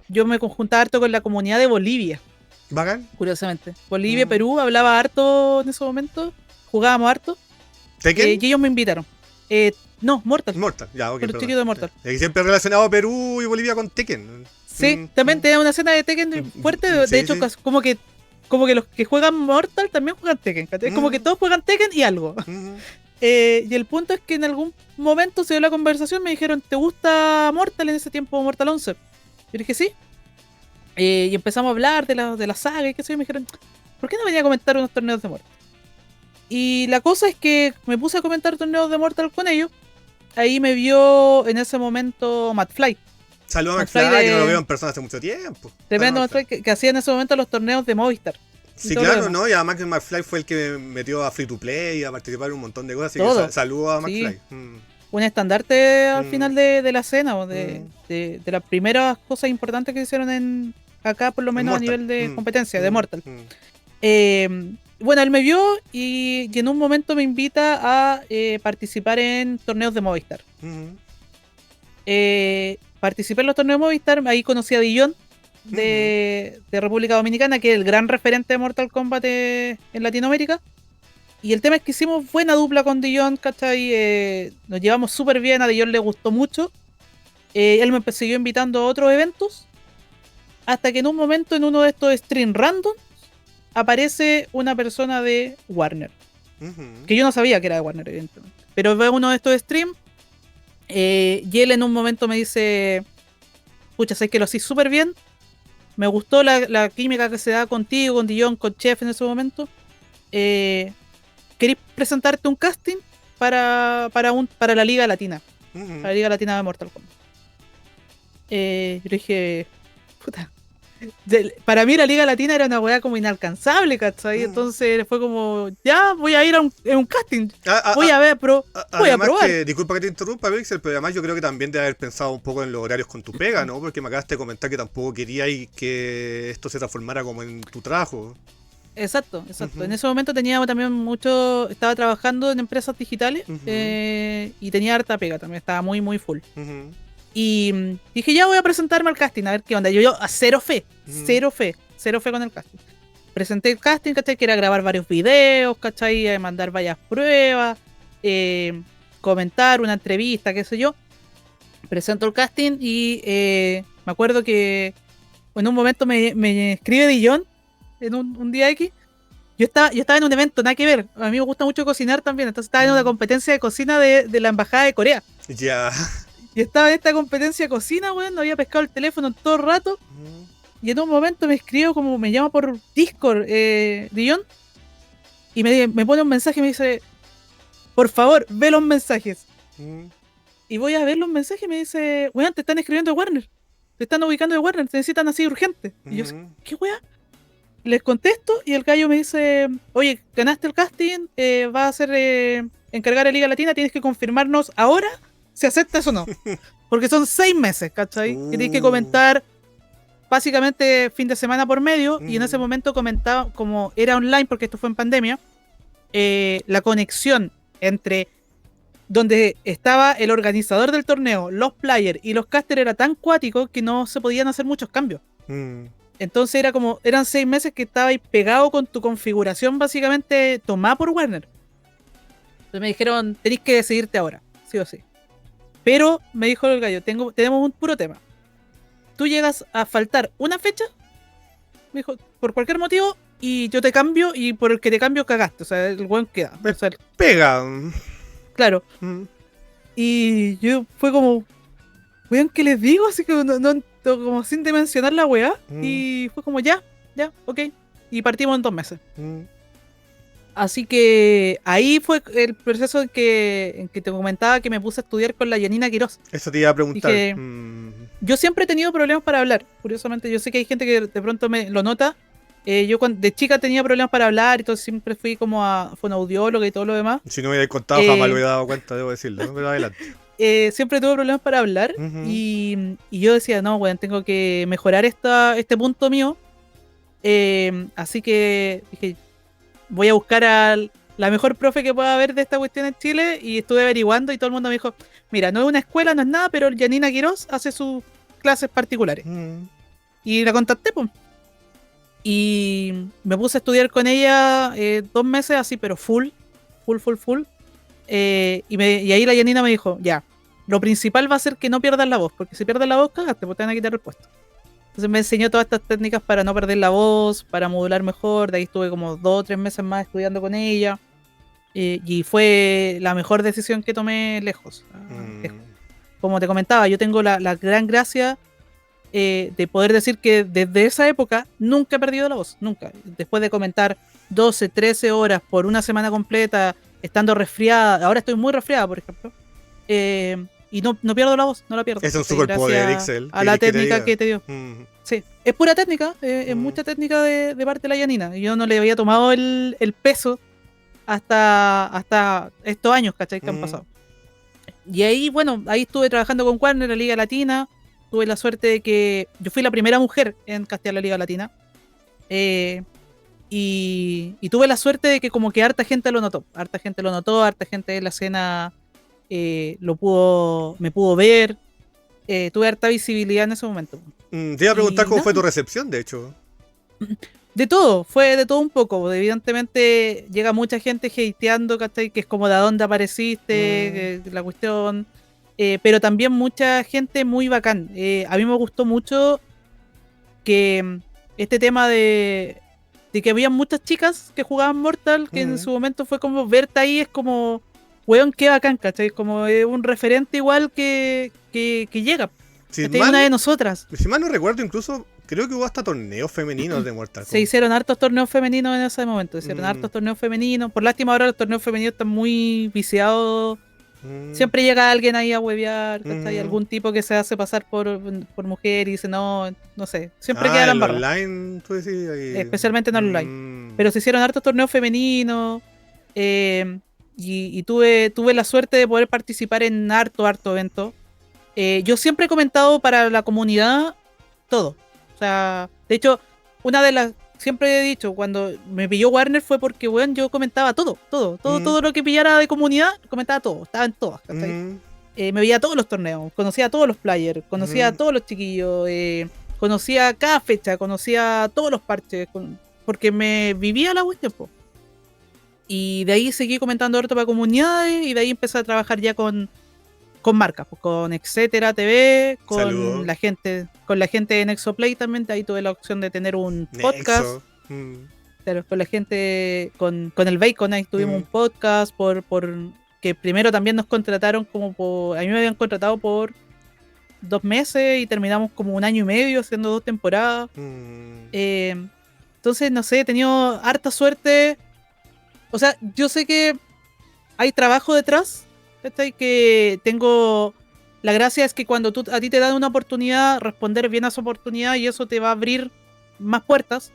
Yo me conjuntaba harto con la comunidad de Bolivia. Bacán. Curiosamente. Bolivia, Perú, hablaba harto en ese momento. Jugábamos harto. ¿Tekken? Y ellos me invitaron. No, Mortal. Mortal, ya, ok. Los chiquillos de Mortal. Siempre he relacionado Perú y Bolivia con Tekken. Sí, también tenía una escena de Tekken fuerte. De hecho, como que los que juegan Mortal también juegan Tekken. Es como que todos juegan Tekken y algo. Y el punto es que en algún momento se dio la conversación. Me dijeron, ¿te gusta Mortal? En ese tiempo, Mortal 11. Yo dije, sí. Y empezamos a hablar de la saga y qué sé yo. Me dijeron, ¿por qué no venía a comentar unos torneos de Mortal? Y la cosa es que me puse a comentar torneos de Mortal con ellos. Ahí me vio en ese momento McFly. Saludos a McFly, que no lo veo en persona hace mucho tiempo. Tremendo McFly que hacía en ese momento los torneos de Movistar. Sí, claro, ¿no? Y además que McFly fue el que me metió a Free to Play y a participar en un montón de cosas. Así que saludos a McFly. Sí. Un estandarte al final de la escena, de las primeras cosas importantes que se hicieron acá, por lo menos a nivel de competencia, de Mortal. Bueno, él me vio y en un momento me invita a participar en torneos de Movistar. Participé en los torneos de Movistar, ahí conocí a Dillon de República Dominicana, que es el gran referente de Mortal Kombat en Latinoamérica. Y el tema es que hicimos buena dupla con Dillon, ¿cachai? Nos llevamos súper bien, a Dillon le gustó mucho. Él me siguió invitando a otros eventos, hasta que en un momento, en uno de estos stream random, aparece una persona de Warner. Que yo no sabía que era de Warner, evidentemente. Pero veo uno de estos streams, Y él en un momento me dice, pucha, sé que lo hacís súper bien, me gustó la química que se da contigo, con Dion, con Chef en ese momento. ¿Querés presentarte un casting para la Liga Latina? Para la Liga Latina de Mortal Kombat. Yo le dije, puta. Para mí la Liga Latina era una weá como inalcanzable, ¿cachai? Entonces fue como, ya voy a ir a un casting. Voy a ver, voy a Además probar. que, disculpa que te interrumpa, Pixel, pero además yo creo que también debe haber pensado un poco en los horarios con tu pega, ¿no? Porque me acabaste de comentar que tampoco querías que esto se transformara como en tu trabajo. Exacto. En ese momento tenía también estaba trabajando en empresas digitales y tenía harta pega también, estaba muy, muy full. Y dije, ya voy a presentarme al casting, a ver qué onda. Yo a cero fe con el casting. Presenté el casting, ¿cachai? Que era grabar varios videos, ¿cachai? Mandar varias pruebas, comentar una entrevista, qué sé yo. Presento el casting y me acuerdo que en un momento me escribe Dijon en un día X. Yo estaba en un evento, nada que ver. A mí me gusta mucho cocinar también, entonces estaba en una competencia de cocina de la Embajada de Corea. Ya. Y estaba en esta competencia de cocina, weón, no había pescado el teléfono en todo el rato. Y en un momento me escribo como me llama por Discord, Dijon. Y me pone un mensaje y me dice, por favor, ve los mensajes. Y voy a ver los mensajes y me dice, weón, te están escribiendo de Warner. Te están ubicando de Warner, te necesitan así urgente. Y yo, ¿qué weón? Les contesto y el gallo me dice, oye, ganaste el casting, vas a ser encargar de Liga Latina, tienes que confirmarnos ahora si aceptas o no. Porque son 6 meses, ¿cachai? Que tienes que comentar básicamente fin de semana por medio. Y en ese momento comentaba, como era online, porque esto fue en pandemia, la conexión entre donde estaba el organizador del torneo, los players y los casters era tan cuático que no se podían hacer muchos cambios. Entonces eran 6 meses que estabas pegado con tu configuración básicamente tomada por Warner. Entonces me dijeron, tenéis que decidirte ahora, sí o sí. Pero me dijo el gallo, tenemos un puro tema. Tú llegas a faltar una fecha, me dijo, por cualquier motivo, y yo te cambio, y por el que te cambio cagaste. O sea, el buen queda. O sea, pega. Claro. Y yo fue como, weón, ¿qué les digo? Así que como sin dimensionar la weá. Y fue como, ya, ok. Y partimos en 2 meses. Así que ahí fue el proceso en que te comentaba que me puse a estudiar con la Yanina Quiroz. Eso te iba a preguntar. Dije, yo siempre he tenido problemas para hablar. Curiosamente, yo sé que hay gente que de pronto me lo nota. Yo de chica tenía problemas para hablar, entonces siempre fui como a fonoaudióloga y todo lo demás. Si no me hubiera contado, jamás lo hubiera dado cuenta, debo decirlo, ¿no? Pero adelante. Siempre tuve problemas para hablar y yo decía, no, weón, tengo que mejorar este punto mío. Así que dije, voy a buscar a la mejor profe que pueda haber de esta cuestión en Chile y estuve averiguando y todo el mundo me dijo, mira, no es una escuela, no es nada, pero Yanina Quiroz hace sus clases particulares. Y la contacté, pues. Y me puse a estudiar con ella 2 meses así, pero full. Y ahí la Yanina me dijo, ya, lo principal va a ser que no pierdas la voz, porque si pierdes la voz, cagaste, pues te van a quitar el puesto. Entonces me enseñó todas estas técnicas para no perder la voz, para modular mejor. De ahí estuve como 2 o 3 meses más estudiando con ella. Y fue la mejor decisión que tomé lejos. Como te comentaba, yo tengo la gran gracia de poder decir que desde esa época nunca he perdido la voz, nunca. Después de comentar 12, 13 horas por una semana completa, estando resfriada, ahora estoy muy resfriada, por ejemplo, y no pierdo la voz, no la pierdo. Es un superpoder, Ixel. A la técnica que te dio. Sí, es pura técnica, es mucha técnica de parte de la Yanina. Yo no le había tomado el peso hasta estos años, ¿cachai? Que han pasado. Y ahí, bueno, ahí estuve trabajando con Warner, la Liga Latina. Tuve la suerte de que yo fui la primera mujer en castear la Liga Latina. Y tuve la suerte de que como que harta gente lo notó. Harta gente de la escena me pudo ver. Tuve harta visibilidad en ese momento. Te iba a preguntar cómo fue tu recepción, de hecho. De todo, fue de todo un poco. Evidentemente llega mucha gente hateando, ¿cachai? Que es como de dónde apareciste, la cuestión. Pero también mucha gente muy bacán. A mí me gustó mucho que este tema de que había muchas chicas que jugaban Mortal, que en su momento fue como verte ahí, es como weón, qué bacán, ¿cachai? Como un referente igual que llega. Si Esta es una de mal, nosotras. si mal no recuerdo, incluso creo que hubo hasta torneos femeninos de Mortal Se Kombat. hicieron hartos torneos femeninos en ese momento. Se hicieron Mm, hartos torneos femeninos. Por lástima, ahora los torneos femeninos están muy viciados. mm, Siempre llega alguien ahí a huevear, ¿cachai? mm. Algún tipo que se hace pasar por mujer y dice, no, no sé. Siempre Ah, queda la el embarrada. online, tú decís ahí. Especialmente en online. Mm, Pero se hicieron hartos torneos femeninos. Y tuve la suerte de poder participar en harto evento. Yo siempre he comentado para la comunidad todo. O sea, de hecho, una de las. Siempre he dicho, cuando me pilló Warner fue porque, weón, yo comentaba todo lo que pillara de comunidad, comentaba todo, estaba en todas, ¿cachai? mm, Me veía todos los torneos, conocía a todos los players, conocía a mm. todos los chiquillos, conocía cada fecha, conocía todos los parches, porque me vivía la cuestión, po. Y de ahí seguí comentando harto para comunidades y de ahí empecé a trabajar ya con marcas, pues, con Etcétera TV, Saludos. con la gente de Nexoplay también. Ahí tuve la opción de tener un podcast. Nexo. Mm, Claro, con la gente, con el Bacon, ahí tuvimos un podcast por que primero también nos contrataron a mí me habían contratado por 2 meses y terminamos como 1 año y medio haciendo 2 temporadas. mm. Entonces, no sé, he tenido harta suerte. O sea, yo sé que hay trabajo detrás, ¿cachai? Que tengo. La gracia es que cuando a ti te dan una oportunidad, responder bien a esa oportunidad y eso te va a abrir más puertas.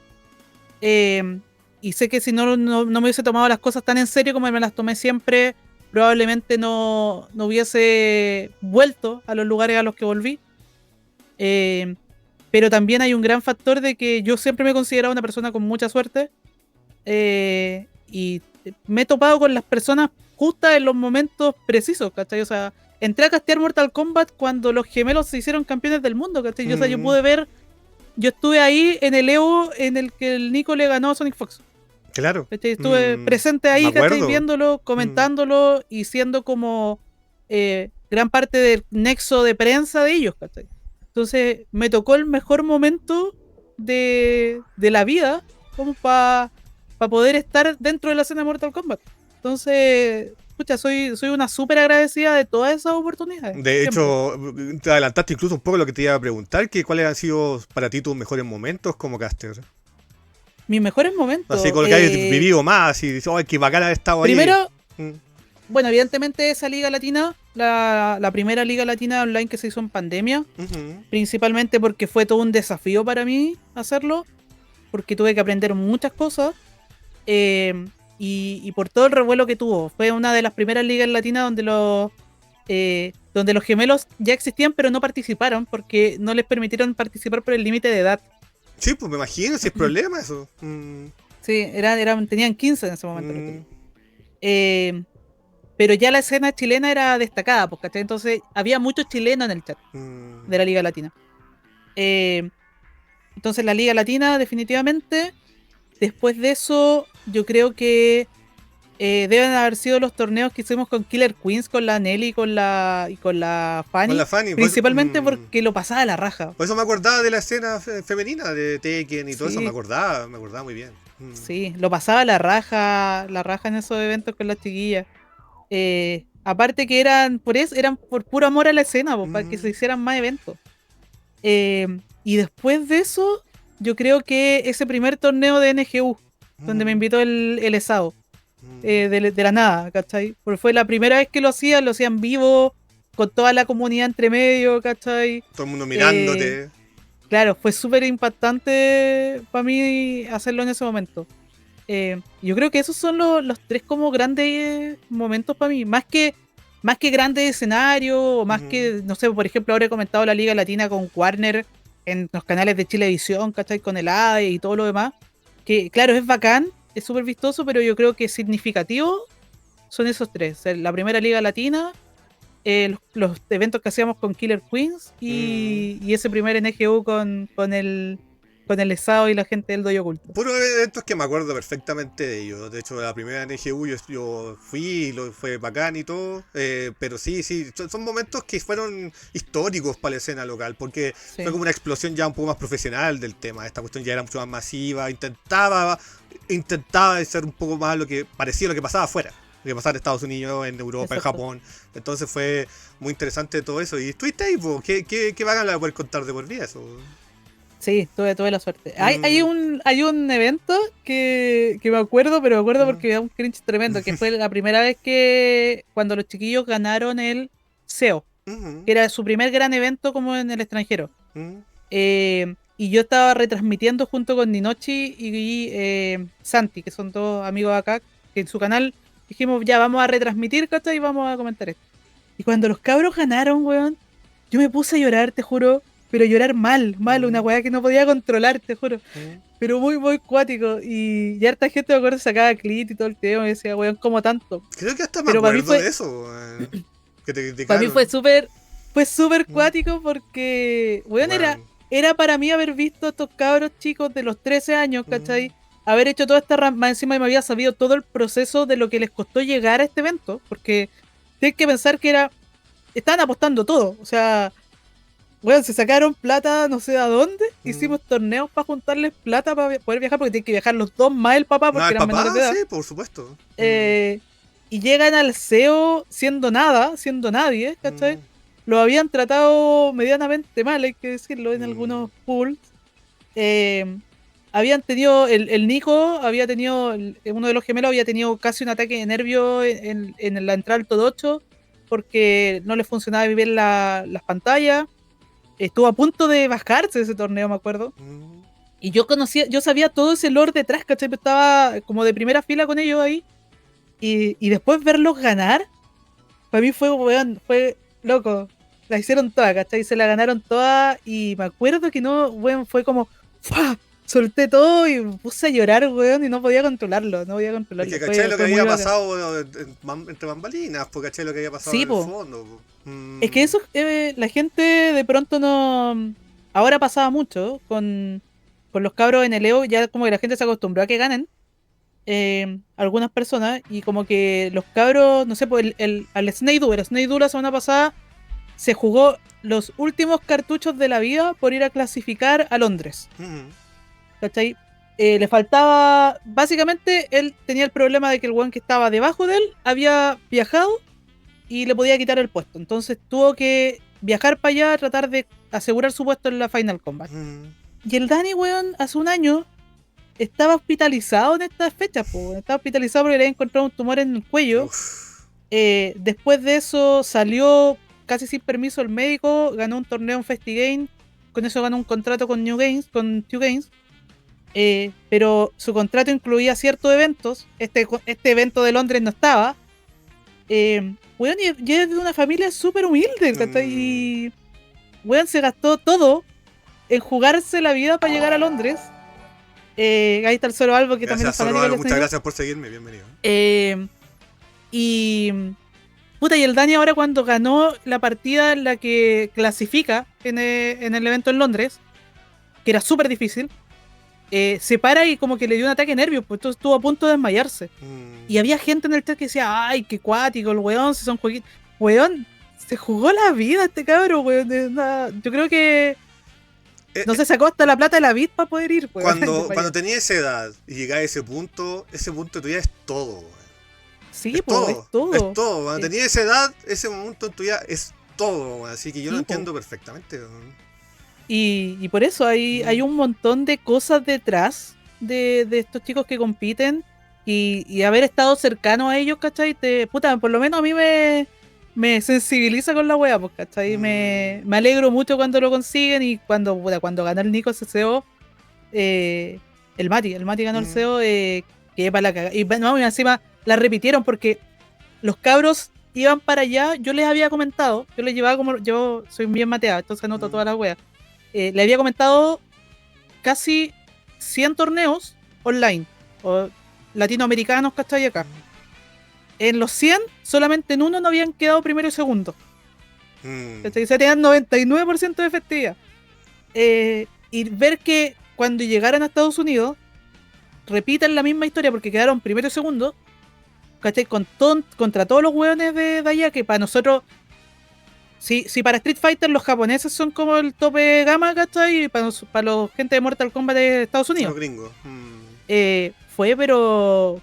Y sé que si no me hubiese tomado las cosas tan en serio como me las tomé siempre, probablemente no hubiese vuelto a los lugares a los que volví. Pero también hay un gran factor de que yo siempre me he considerado una persona con mucha suerte. Y me he topado con las personas justas en los momentos precisos, ¿cachai? O sea, entré a castear Mortal Kombat cuando los gemelos se hicieron campeones del mundo, ¿cachai? O sea, yo pude ver, yo estuve ahí en el Evo en el que el Nico le ganó a Sonic Fox. Claro. ¿Cachai? Estuve presente ahí, Me ¿cachai? acuerdo. Viéndolo, comentándolo y siendo como gran parte del nexo de prensa de ellos, ¿cachai? Entonces me tocó el mejor momento de la vida como para poder estar dentro de la escena de Mortal Kombat. Entonces, pucha, soy una súper agradecida de todas esas oportunidades. De Siempre. hecho, te adelantaste incluso un poco lo que te iba a preguntar, que cuáles han sido para ti tus mejores momentos como caster. Mis mejores momentos. Así con lo que hayas vivido más y dices, ¡ay, qué bacán haber estado Primero, ahí! Mm, bueno, evidentemente esa liga latina, la primera liga latina online que se hizo en pandemia, ujú, principalmente porque fue todo un desafío para mí hacerlo, porque tuve que aprender muchas cosas. Y por todo el revuelo que tuvo. Fue una de las primeras ligas latinas donde los gemelos ya existían pero no participaron porque no les permitieron participar por el límite de edad. Sí, pues me imagino, si es problema eso. Mm, Sí, tenían 15 en ese momento. mm, Pero ya la escena chilena era destacada, pues, ¿cachai? Entonces había muchos chilenos en el chat mm. de la Liga Latina. Entonces la Liga Latina definitivamente. Después de eso, yo creo que deben haber sido los torneos que hicimos con Killer Queens, con la Nelly y con la Fanny. Con la Fanny, Principalmente porque lo pasaba a la raja. por eso me acordaba de la escena femenina de Tekken y todo Sí. eso, me acordaba muy bien. Mm. Sí, lo pasaba a la raja en esos eventos con las chiquillas. Aparte que eran por puro amor a la escena, para que se hicieran más eventos. Y después de eso, yo creo que ese primer torneo de NGU, donde me invitó el ESAO, de la nada, ¿cachai? Porque fue la primera vez que lo hacía en vivo, con toda la comunidad entre medio, ¿cachai? Todo el mundo mirándote. Claro, fue súper impactante para mí hacerlo en ese momento. Yo creo que esos son los tres como grandes momentos para mí. Más que grandes escenarios, o más que, no sé, por ejemplo, ahora he comentado la Liga Latina con Warner en los canales de Chilevisión, ¿cachai? Con el ADE y todo lo demás. Que claro, es bacán, es súper vistoso, pero yo creo que significativo son esos tres. La primera Liga Latina, los eventos que hacíamos con Killer Queens y ese primer NGU con el ESAO y la gente del Dojo Oculto. Puros eventos que me acuerdo perfectamente de ellos. De hecho, la primera NGU yo fui y fue bacán y todo. Pero sí, son momentos que fueron históricos para la escena local. Porque Sí. fue como una explosión ya un poco más profesional del tema. Esta cuestión ya era mucho más masiva. Intentaba ser un poco más lo que parecía lo que pasaba afuera. que pasar en Estados Unidos, en Europa, en Exacto. Japón. Entonces fue muy interesante todo eso. Y estuviste ahí, po. ¿Qué bacán la poder contar de por vida eso? Sí, tuve la suerte. Mm, Hay un evento que me acuerdo, pero me acuerdo mm, porque da un cringe tremendo, que fue la primera vez que cuando los chiquillos ganaron el SEO, mm, que era su primer gran evento como en el extranjero. mm, Y yo estaba retransmitiendo junto con Ninochi y Santi, que son dos amigos acá, que en su canal dijimos, ya vamos a retransmitir, ¿cachai? Y vamos a comentar esto. Y cuando los cabros ganaron, weón, yo me puse a llorar, te juro, pero llorar mal, una mm, weá que no podía controlar, te juro. mm. Pero muy cuático. Y harta gente me acuerdo sacaba clip y todo el tema y decía, weón, como tanto. Creo que hasta me Pero acuerdo de eso, que te para mí criticaron. fue súper Mm, cuático porque, weón, bueno, era para mí haber visto a estos cabros chicos de los 13 años, mm, ¿cachai? Haber hecho toda esta más encima me había sabido todo el proceso de lo que les costó llegar a este evento, porque tienes que pensar que estaban apostando todo, o sea, weón, se sacaron plata no sé a dónde, mm. hicimos torneos para juntarles plata para poder viajar, porque tienen que viajar los dos más el papá No, porque el eran menores de papá, edad. sí, por supuesto. Eh, y llegan al SEO siendo nada, siendo nadie, ¿cachai? Mm, Lo habían tratado medianamente mal, hay que decirlo, en mm, algunos pools. Eh, Habían tenido, el Nico había tenido, uno de los gemelos había tenido casi un ataque de nervio en la entrada al todo 8 porque no le funcionaba bien las pantallas. Estuvo a punto de bajarse de ese torneo, me acuerdo. mm. Y yo sabía todo ese lore detrás, ¿cachai? Estaba como de primera fila con ellos ahí. Y después verlos ganar, para mí fue, weón, fue loco. La hicieron toda, ¿cachai? Se la ganaron toda y me acuerdo que no, weón, fue como, ¡fua! Solté todo y me puse a llorar, weón, y no podía controlarlo, no podía Es que controlarlo. caché lo que Fue muy había bacán. pasado entre bambalinas, pues caché lo que había pasado Sí, en el po. fondo, po. Es que eso, la gente de pronto no... Ahora pasaba mucho con los cabros en el EO, ya como que la gente se acostumbró a que ganen, algunas personas, y como que los cabros, no sé, pues al Snake Do la semana pasada se jugó los últimos cartuchos de la vida por ir a clasificar a Londres. Mm, ¿Cachai? Le faltaba. Básicamente, él tenía el problema de que el weón que estaba debajo de él había viajado y le podía quitar el puesto. Entonces tuvo que viajar para allá a tratar de asegurar su puesto en la Final Combat. mm. Y el Dani, weón, hace un año estaba hospitalizado en estas fechas, po. Estaba hospitalizado porque le había encontrado un tumor en el cuello. Uf. Después de eso salió casi sin permiso el médico, ganó un torneo en FestiGame, con eso ganó un contrato con Two Games, pero su contrato incluía ciertos eventos, este evento de Londres no estaba. Weón, y es de una familia súper humilde, ¿cachai? Mm. Y weón se gastó todo en jugarse la vida para llegar a Londres. Ahí está el Solo Albo, que también es Gracias, fanático Solo, del muchas Snake. gracias por seguirme, bienvenido. Y puta, y el Dani ahora cuando ganó la partida en la que clasifica en el evento en Londres, que era súper difícil, se para y como que le dio un ataque de nervios, pues entonces estuvo a punto de desmayarse. Mm. Y había gente en el chat que decía, ay, qué cuático, el weón, si son jueguitos. Weón, se jugó la vida este cabrón, weón. Yo creo que Eh, no eh, se sacó hasta la plata de la vid para poder ir, weón. cuando tenía esa edad y llegaba a ese punto tuyo es todo, weón. Sí, Es pues, es todo, es todo. todo. Cuando Eh, tenía esa edad, ese momento en tu vida es todo, weón. Así que yo lo sí, po. entiendo perfectamente, weón. Y por eso hay Mm. un montón de cosas detrás de estos chicos que compiten y haber estado cercano a ellos, ¿cachai? Puta, por lo menos a mí me sensibiliza con la wea, pues, ¿cachai? Mm. Me alegro mucho cuando lo consiguen y cuando ganó el Nico ese CEO, el Mati ganó el Mm. CEO, que para la cagada. Y no, y encima la repitieron porque los cabros iban para allá, yo les había comentado, yo les llevaba como, yo soy bien mateado, entonces anoto Mm. todas las weas. Le había comentado casi 100 torneos online, o latinoamericanos, ¿cachai? Acá. En los 100, solamente en uno no habían quedado primero y segundo. Mm. ¿Cachai? O sea, tenían 99% de efectividad. Y ver que cuando llegaran a Estados Unidos, repitan la misma historia porque quedaron primero y segundo, ¿cachai? Contra todos los hueones de allá, que para nosotros, si para Street Fighter los japoneses son como el tope gama, ¿cachai? Y para los gente de Mortal Kombat de Estados Los Unidos. gringos. Mm. Fue, pero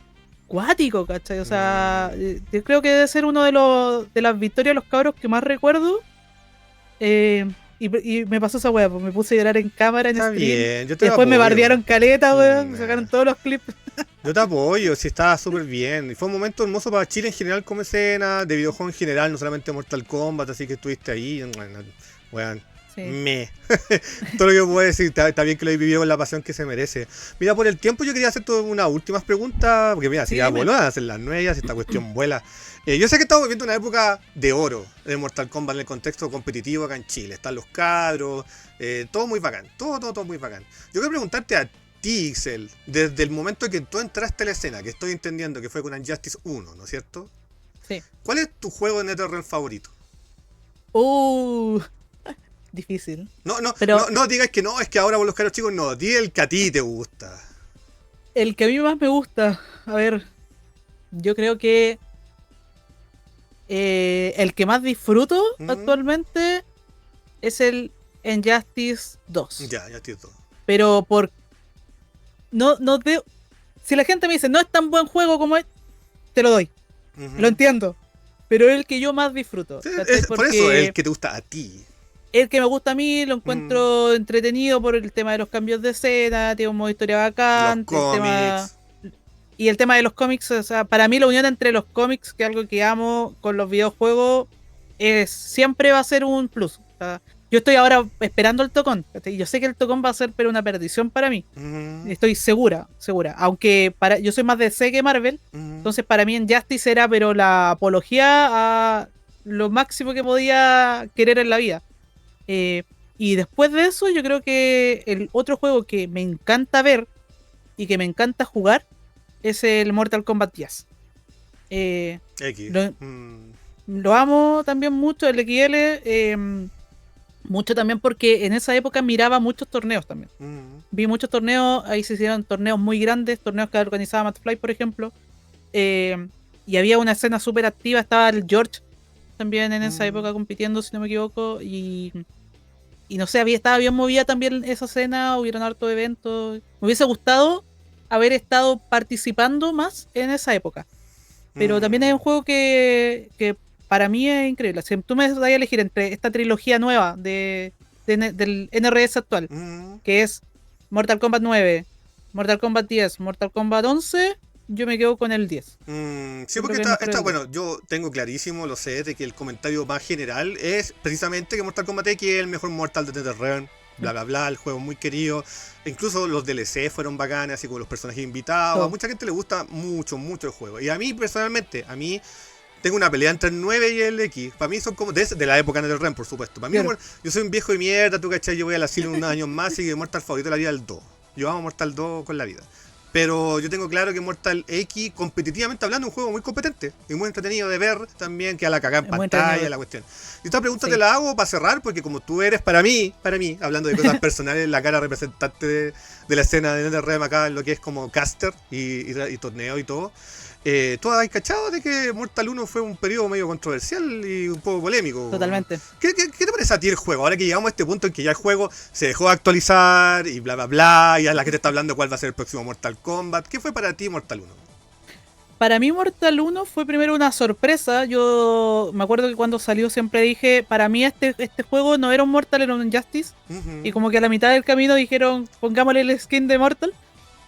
cuático, ¿cachai? O sea, yo creo que debe ser uno de las victorias de los cabros que más recuerdo. Y me pasó esa weá, pues me puse a llorar en cámara, en Está stream. bien, yo Y te después me apoyo. bardearon caleta, weón. Me Nah. sacaron todos los clips. Yo te apoyo, sí, estaba súper bien. Y fue un momento hermoso para Chile en general como escena, de videojuegos en general, no solamente Mortal Kombat, así que estuviste ahí. Bueno, weón, Sí. Todo lo que puedo decir, está bien que lo he vivido con la pasión que se merece. Mira, por el tiempo yo quería hacer unas últimas preguntas, porque mira, si Sí, ya dime. voló a hacer las nuevas, esta cuestión vuela. Yo sé que estamos viviendo una época de oro de Mortal Kombat en el contexto competitivo acá en Chile. Están los cabros, todo muy bacán, todo muy bacán. Yo quiero preguntarte a ti, Ixel, desde el momento que tú entraste a la escena, que estoy entendiendo que fue con Injustice 1, ¿no es cierto? Sí. ¿Cuál es tu juego de NetherRealm favorito? Difícil. No, Pero no digas que no, es que ahora por los caros chicos, no, di el que a ti te gusta. el que a mí más me gusta, a ver, yo creo que el que más disfruto actualmente es el Injustice 2. Ya estoy todo. Pero no veo. Si la gente me dice no es tan buen juego como es, te lo doy. Lo entiendo. Pero es el que yo más disfruto. Sí, ¿cachai? por eso, el que te gusta a ti. El que me gusta a mí, lo encuentro entretenido por el tema de los cambios de escena, tiene un modo historia bacán, Los cómics. Y el tema de los cómics, o sea, para mí la unión entre los cómics, que es algo que amo con los videojuegos, siempre va a ser un plus. O sea, yo estoy ahora esperando el tocón. Yo sé que el tocón va a ser pero una perdición para mí. Estoy segura. Aunque yo soy más de DC que Marvel, entonces para mí en Justice era pero la apología a lo máximo que podía querer en la vida. Y después de eso, yo creo que el otro juego que me encanta ver y que me encanta jugar es el Mortal Kombat 10. X. Lo amo también mucho, el XL. Mucho también porque en esa época miraba muchos torneos también. Vi muchos torneos, ahí se hicieron torneos muy grandes, torneos que organizaba Madfly, por ejemplo. Y había una escena súper activa, estaba el George también en esa época compitiendo, si no me equivoco. Y no sé, estaba bien movida también esa escena, hubieron hartos eventos. Me hubiese gustado haber estado participando más en esa época. Pero también hay un juego que para mí es increíble. Si tú me das a elegir entre esta trilogía nueva del NRS actual, que es Mortal Kombat 9, Mortal Kombat 10, Mortal Kombat 11, yo me quedo con el 10. Sí, porque bueno, yo tengo clarísimo, lo sé, de que el comentario más general es precisamente que Mortal Kombat X es el mejor Mortal de NetherRealm, bla bla bla, el juego muy querido. Incluso los DLC fueron bacanes, así como los personajes invitados. A mucha gente le gusta mucho el juego. Y a mí personalmente, tengo una pelea entre el 9 y el X. Para mí son como de la época de NetherRealm, por supuesto. Para mí, yo soy un viejo de mierda, tú cachai, yo voy a la asilo unos años más y que Mortal favorito de la vida es el 2. Yo amo Mortal 2 con la vida. Pero yo tengo claro que Mortal X, competitivamente hablando, es un juego muy competente y muy entretenido de ver también, que a la cagada en pantalla, la cuestión. Y esta pregunta te la hago para cerrar, porque como tú eres para mí, hablando de cosas personales, la cara representante de la escena de NetherRealm acá, en lo que es como caster y torneo y todo. ¿Tú has cachado de que Mortal 1 fue un periodo medio controversial y un poco polémico? Totalmente. ¿Qué te parece a ti el juego? Ahora que llegamos a este punto en que ya el juego se dejó de actualizar y bla bla bla, y a la gente está hablando cuál va a ser el próximo Mortal Kombat. ¿Qué fue para ti Mortal 1? Para mí Mortal 1 fue primero una sorpresa. Yo me acuerdo que cuando salió siempre dije, para mí este juego no era un Mortal, era un Injustice. Y como que a la mitad del camino dijeron, pongámosle el skin de Mortal.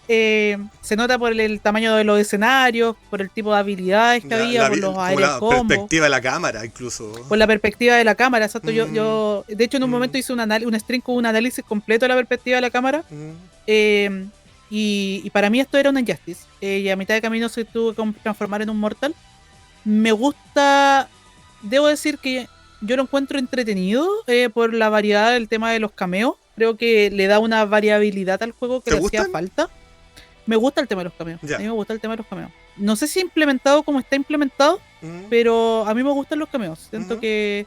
Se nota por el tamaño de los escenarios, por el tipo de habilidades que había, por los aéreos combos. Por la perspectiva de la cámara, incluso. Por la perspectiva de la cámara, exacto. Yo de hecho, en un momento hice un stream con un análisis completo de la perspectiva de la cámara. Y para mí esto era un Injustice. Y a mitad de camino se tuvo que transformar en un Mortal. Me gusta, debo decir que yo lo encuentro entretenido por la variedad del tema de los cameos. Creo que le da una variabilidad al juego que le hacía falta. Me gusta el tema de los cameos. A mí me gusta el tema de los cameos. No sé si implementado como está implementado, pero a mí me gustan los cameos. Siento que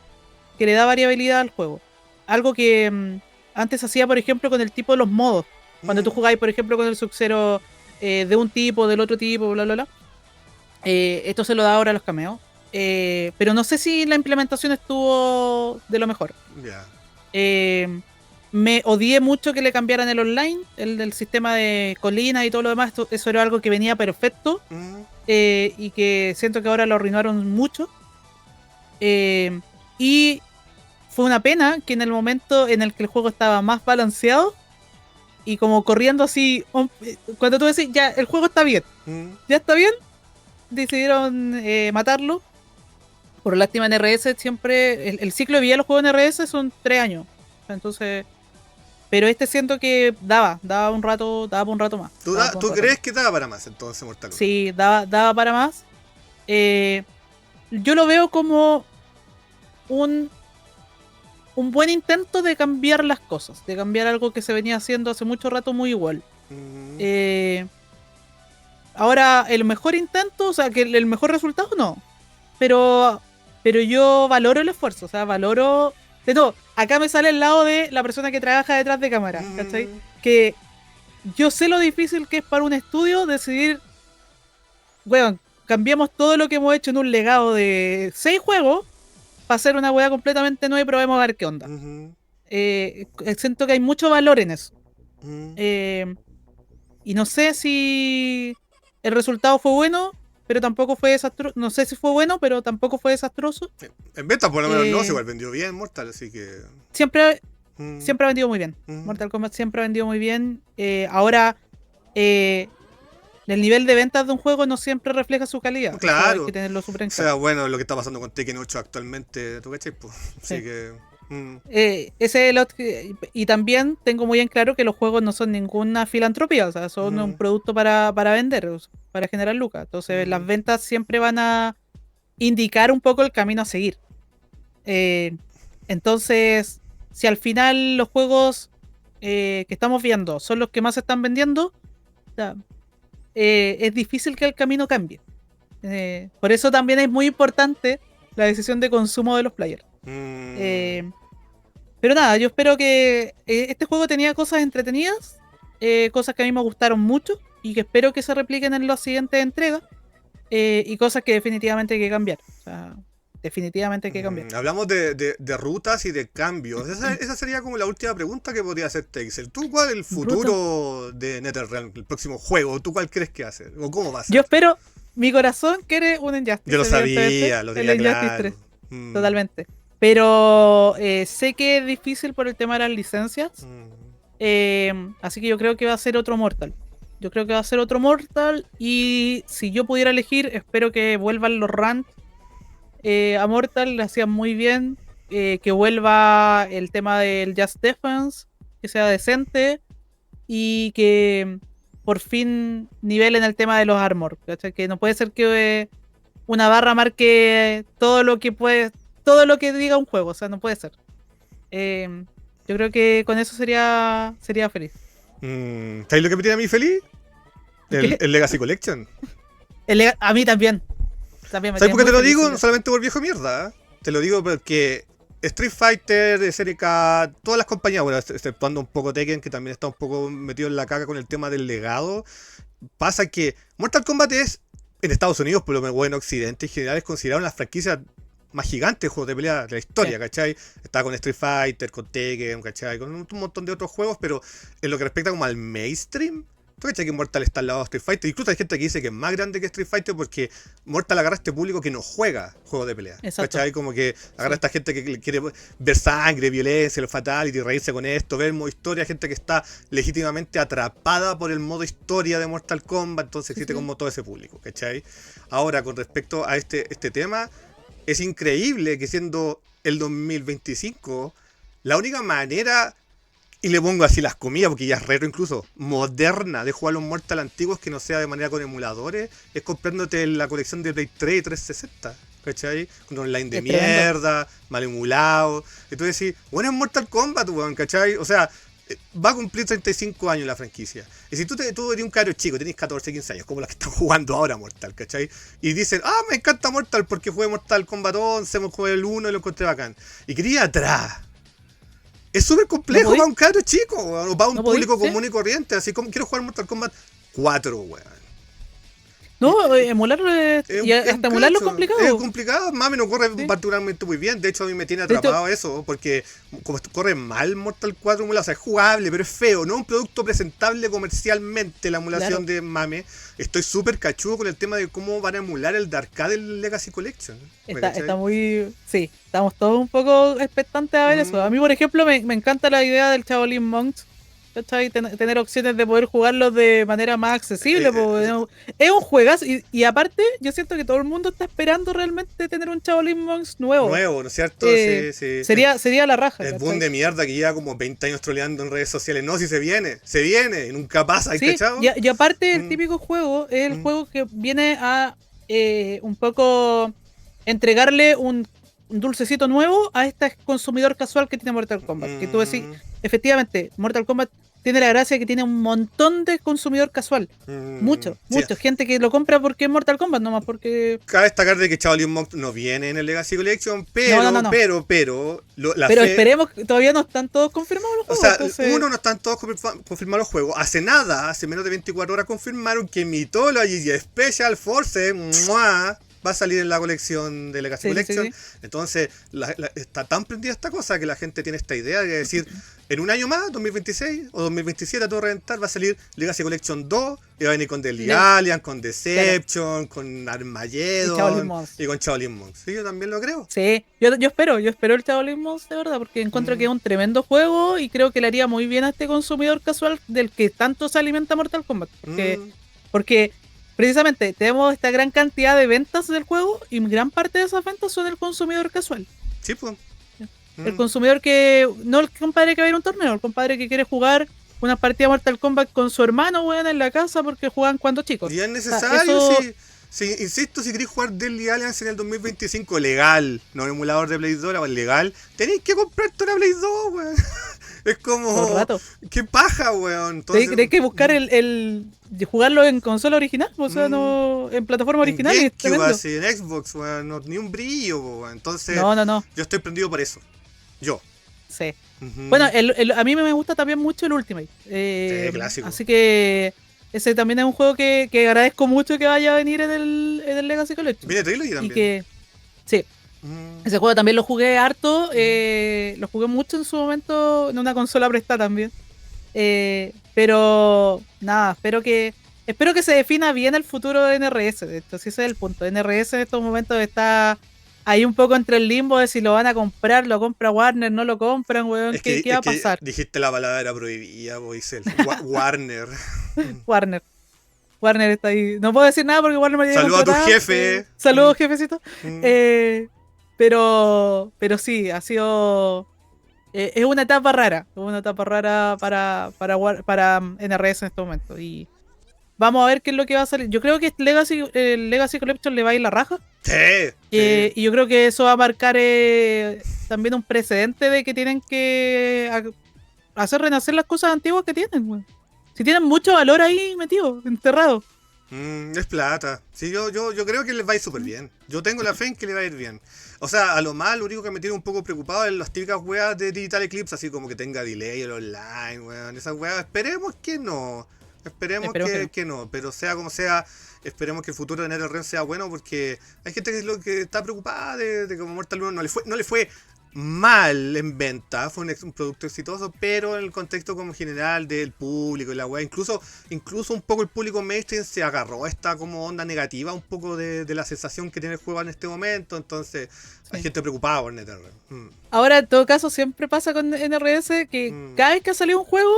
le da variabilidad al juego. Algo que antes hacía, por ejemplo, con el tipo de los modos. Cuando tú jugabas, por ejemplo, con el Sub-Zero de un tipo, del otro tipo, bla, bla, bla. Esto se lo da ahora a los cameos. Pero no sé si la implementación estuvo de lo mejor. Me odié mucho que le cambiaran el online, el del sistema de colinas y todo lo demás. Eso era algo que venía perfecto. y que siento que ahora lo arruinaron mucho. Y fue una pena que en el momento en el que el juego estaba más balanceado y como corriendo así, cuando tú decís, ya, el juego está bien, ya está bien, decidieron matarlo. Por lástima en RS siempre, el ciclo de vida de los juegos en RS son 3 años. Entonces, pero este siento que daba un rato más. ¿Tú crees que daba para más entonces Mortal Kombat? Sí, daba para más. Yo lo veo como un buen intento de cambiar las cosas, de cambiar algo que se venía haciendo hace mucho rato muy igual. Ahora, el mejor intento, o sea, que el mejor resultado, no. Pero yo valoro el esfuerzo, o sea, valoro... De todo, acá me sale el lado de la persona que trabaja detrás de cámara, ¿cachai? Que yo sé lo difícil que es para un estudio decidir, weón, cambiamos todo lo que hemos hecho en un legado de 6 juegos para hacer una weá completamente nueva y probemos a ver qué onda. Siento que hay mucho valor en eso. Y no sé si el resultado fue bueno, pero tampoco fue desastroso. No sé si fue bueno, pero tampoco fue desastroso. En beta por lo menos no, se igual vendió bien Mortal, así que... Siempre ha vendido muy bien. Mortal Kombat siempre ha vendido muy bien. Ahora, el nivel de ventas de un juego no siempre refleja su calidad. Claro. Hay que tenerlo súper en claro. O sea, bueno, lo que está pasando con Tekken 8 actualmente, ¿tú cachai? Pues, así sí. que... y también tengo muy en claro que los juegos no son ninguna filantropía, o sea, son un producto para vender, para generar lucas. Entonces las ventas siempre van a indicar un poco el camino a seguir. Entonces, si al final los juegos que estamos viendo son los que más se están vendiendo, o sea, es difícil que el camino cambie. Por eso también es muy importante la decisión de consumo de los players. Pero nada, yo espero que este juego tenía cosas entretenidas, cosas que a mí me gustaron mucho y que espero que se repliquen en las siguientes entregas, y cosas que definitivamente hay que cambiar. O sea, definitivamente hay que cambiar. Hablamos de rutas y de cambios. Esa sería como la última pregunta que podría hacer Texel. ¿Tú cuál es el futuro de NetherRealm, el próximo juego? ¿Tú cuál crees que hace? ¿O cómo va a ser? Yo espero, mi corazón quiere un Injustice. Yo lo sabía, lo tenía claro. 3, totalmente. Pero sé que es difícil por el tema de las licencias. Así que yo creo que va a ser otro Mortal. Y si yo pudiera elegir, espero que vuelvan los rants a Mortal, lo hacían muy bien. Que vuelva el tema del Just Defense, que sea decente. Y que por fin nivelen el tema de los armor. ¿Cachai? Que no puede ser que una barra marque todo lo que diga un juego, o sea, no puede ser. Yo creo que con eso sería feliz. ¿Sabes lo que me tiene a mí feliz? El Legacy Collection. A mí también. ¿Sabes por qué te lo digo? No solamente por viejo mierda. Te lo digo porque Street Fighter, SNK, todas las compañías, bueno, exceptuando un poco Tekken, que también está un poco metido en la caca con el tema del legado, pasa que Mortal Kombat es, en Estados Unidos, por lo menos en Occidente en general, es considerado una franquicia más gigante de juegos de pelea de la historia, ¿cachai? Está con Street Fighter, con Tekken, ¿cachai? Con un montón de otros juegos, pero en lo que respecta como al mainstream, ¿tú cachai que Mortal está al lado de Street Fighter? Incluso hay gente que dice que es más grande que Street Fighter porque Mortal agarra a este público que no juega juegos de pelea. Exacto. ¿Cachai? Como que agarra a esta gente que quiere ver sangre, violencia, los fatality, reírse con esto, ver modo historia, gente que está legítimamente atrapada por el modo historia de Mortal Kombat, entonces existe como todo ese público, ¿cachai? Ahora, con respecto a este tema, es increíble que siendo el 2025, la única manera, y le pongo así las comillas porque ya es retro incluso, moderna de jugar los Mortal antiguos que no sea de manera con emuladores, es comprándote la colección de Play 3 y 360, ¿cachai? Con online de mierda, mal emulado. Entonces sí, bueno, es Mortal Kombat, weón, ¿cachai? O sea, va a cumplir 35 años la franquicia. Y si tú eres un caro chico, tenés 14, 15 años, como los que están jugando ahora Mortal, ¿cachai? Y dicen, me encanta Mortal porque jugué Mortal Kombat 11, jugué el 1 y lo encontré bacán. Y quería ir atrás. Es súper complejo para un caro chico, o para un público común y corriente. Así como quiero jugar Mortal Kombat 4, weón. No, emular y Es un hasta emularlo es cacho. complicado. Es complicado, mami, no corre Sí. particularmente muy bien. De hecho, a mí me tiene De hecho, atrapado eso, porque como corre mal Mortal 4 emulado, o sea, es jugable, pero es feo. No es un producto presentable comercialmente la emulación claro, de Mame. Estoy súper cachudo con el tema de cómo van a emular el de arcade del Legacy Collection. ¿Me está cachai? muy... Sí, estamos todos un poco expectantes a ver eso. A Mm, mí, por ejemplo, me encanta la idea del Shaolin Monks. ¿Cachai? Tener opciones de poder jugarlo de manera más accesible. eh, Po. Es un juegazo. Y aparte, yo siento que todo el mundo está esperando realmente tener un Shaolin Monks nuevo. Nuevo, ¿no es cierto? Sí, sí. Sería la raja, El boom ¿cachai? de mierda que lleva como 20 años troleando en redes sociales. No, si se viene, y nunca pasa, ¿hay Sí, cachado? y aparte el Mm, típico juego es el mm, juego que viene a un poco entregarle un dulcecito nuevo a este consumidor casual que tiene Mortal Kombat. Que tú decís, mm, efectivamente, Mortal Kombat tiene la gracia que tiene un montón de consumidor casual. sí, Mucho. Gente que lo compra porque es Mortal Kombat, nomás porque... cabe destacar de que Shaolin Monk no viene en el Legacy Collection, No. la Pero fe. esperemos, que todavía no están todos confirmados los O juegos, sea, entonces... uno, no están todos confirmados los juegos. Hace nada, hace menos de 24 horas confirmaron que Mythology Special Force ¡mua! Va a salir en la colección de Legacy Collection. Sí. Entonces, está tan prendida esta cosa que la gente tiene esta idea de decir, en un año más, 2026 o 2027, a todo reventar, va a salir Legacy Collection 2 y va a venir con Deadly Alien, con Deception, con Y Shaolin Armageddon Monks. y con Shaolin Monks. Sí, yo también lo creo. Sí, yo espero el Shaolin Monks de verdad, porque encuentro que es un tremendo juego y creo que le haría muy bien a este consumidor casual del que tanto se alimenta Mortal Kombat. Mm, Porque precisamente tenemos esta gran cantidad de ventas del juego y gran parte de esas ventas son el consumidor casual. sí, pues. El Mm. consumidor que, no el compadre que va a ir a un torneo, el compadre que quiere jugar una partida de Mortal Kombat con su hermano, weón, en la casa porque juegan cuando chicos. Y es O sea, necesario, eso, insisto, si queréis jugar Deadly Alliance en el 2025 legal, no emulador de Play 2, legal, tenéis que comprarte una Play 2, weón. Es todo el como, rato. qué paja, weón. Entonces, Tenés que buscar de jugarlo en consola original, o sea, mm, no en plataforma en original y es GameCube, tremendo. así, en Xbox, weón, ni un brillo, weón. Entonces, No, yo estoy prendido por eso. Yo. sí. Bueno, Ujú. a mí me gusta también mucho el Ultimate. Sí, clásico. Así que ese también es un juego que agradezco mucho que vaya a venir en el Legacy Collection. Viene Trilogy Y también. que, sí, Mm, ese juego también lo jugué harto, lo jugué mucho en su momento en una consola prestada también. Pero nada, espero que se defina bien el futuro de NRS. De hecho, sí, ese es el punto. NRS en estos momentos está ahí un poco entre el limbo de si lo van a comprar, lo compra Warner, no lo compran, weón. ¿Qué va a pasar? dijiste la palabra prohibida, Boisel. Warner. Warner. Warner está ahí. No puedo decir nada porque Warner me tiene Saludos a tu contratado. jefe. Saludos, jefecito. Mm. Pero sí, ha sido. Es una etapa rara. Es una etapa rara para NRS en este momento. Y vamos a ver qué es lo que va a salir. Yo creo que el Legacy Collection le va a ir la raja. Sí, sí. Y yo creo que eso va a marcar también un precedente de que tienen que hacer renacer las cosas antiguas que tienen, weón. Si tienen mucho valor ahí metido, enterrado. Es plata. Sí, yo creo que les va a ir súper bien. Yo tengo la fe en que le va a ir bien. O sea, a lo más, lo único que me tiene un poco preocupado es las típicas weas de Digital Eclipse, así como que tenga delay el online, weón. Esas weas, esperemos que no. Esperemos que no. Pero sea como sea, esperemos que el futuro de NetherRealm sea bueno, porque hay gente que es lo que está preocupada de que como Mortal 1 no le fue mal en venta, fue un producto exitoso, pero en el contexto como general del público y la wea, incluso un poco el público mainstream se agarró a esta como onda negativa un poco de la sensación que tiene el juego en este momento, entonces hay Sí. gente preocupada por NetherRealm. Ahora, en todo caso, siempre pasa con NRS que cada vez que ha salido un juego,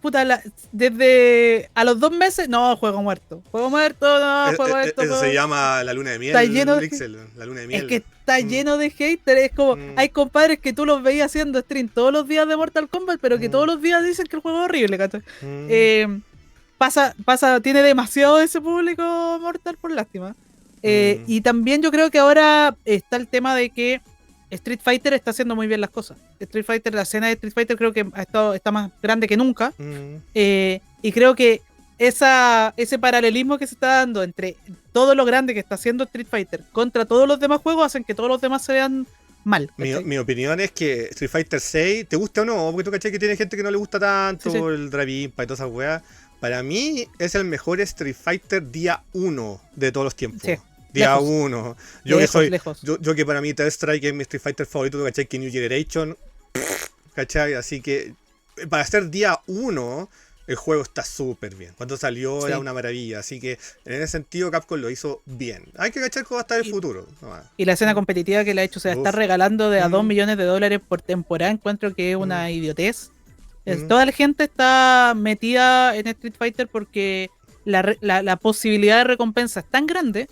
puta, desde a los 2 meses, no, juego muerto, juego esto, Eso se llama la luna de miel, está lleno de... Pixel, la luna de miel. Es que está lleno de haters. Es como, hay compadres que tú los veías haciendo stream todos los días de Mortal Kombat, pero que todos los días dicen que el juego es horrible, ¿cachai? Tiene demasiado ese público Mortal, por lástima. Y también yo creo que ahora está el tema de que Street Fighter está haciendo muy bien las cosas. La escena de Street Fighter creo que está más grande que nunca. Y creo que ese paralelismo que se está dando entre todo lo grande que está haciendo Street Fighter contra todos los demás juegos hacen que todos los demás se vean mal. Mi opinión es que Street Fighter 6, te gusta o no, porque tú caché que tiene gente que no le gusta tanto Sí. el Dragon Impa y todas esas weas, Para mí es el mejor Street Fighter día 1 de todos los tiempos. Sí, Día lejos. 1. Yo que Lejos, soy. lejos. Yo que para mí Third Strike es mi Street Fighter favorito, ¿cachai? Que New Generation. ¿Cachai? Así que para ser día 1, el juego está súper bien. Cuando salió Sí. era una maravilla. Así que en ese sentido Capcom lo hizo bien. Hay que cachar cómo va a estar el Y- futuro. Nomás. Y la escena competitiva que le ha hecho, o sea, está Uf. regalando de a 2 Mm. millones de dólares por temporada, encuentro que es una idiotez. Mm. Toda la gente está metida en Street Fighter porque la posibilidad de recompensa es tan grande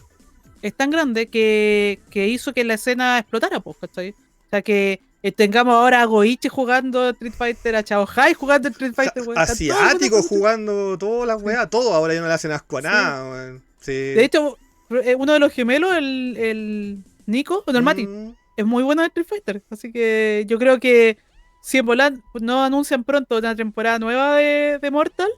que hizo que la escena explotara, pues, ¿cachai? O sea, que tengamos ahora a Goichi jugando Street Fighter, a Chao Hai jugando Street Fighter, weón. Está todo el mundo Asiáticos jugando. jugando todas las weas, todo. Ahora ya no le hacen asco a Sí. nada, weón. Sí. De hecho, uno de los gemelos, el Nico, o no, el Mati, Mm. es muy bueno en Street Fighter. Así que yo creo que si en Volant no anuncian pronto una temporada nueva de Mortal,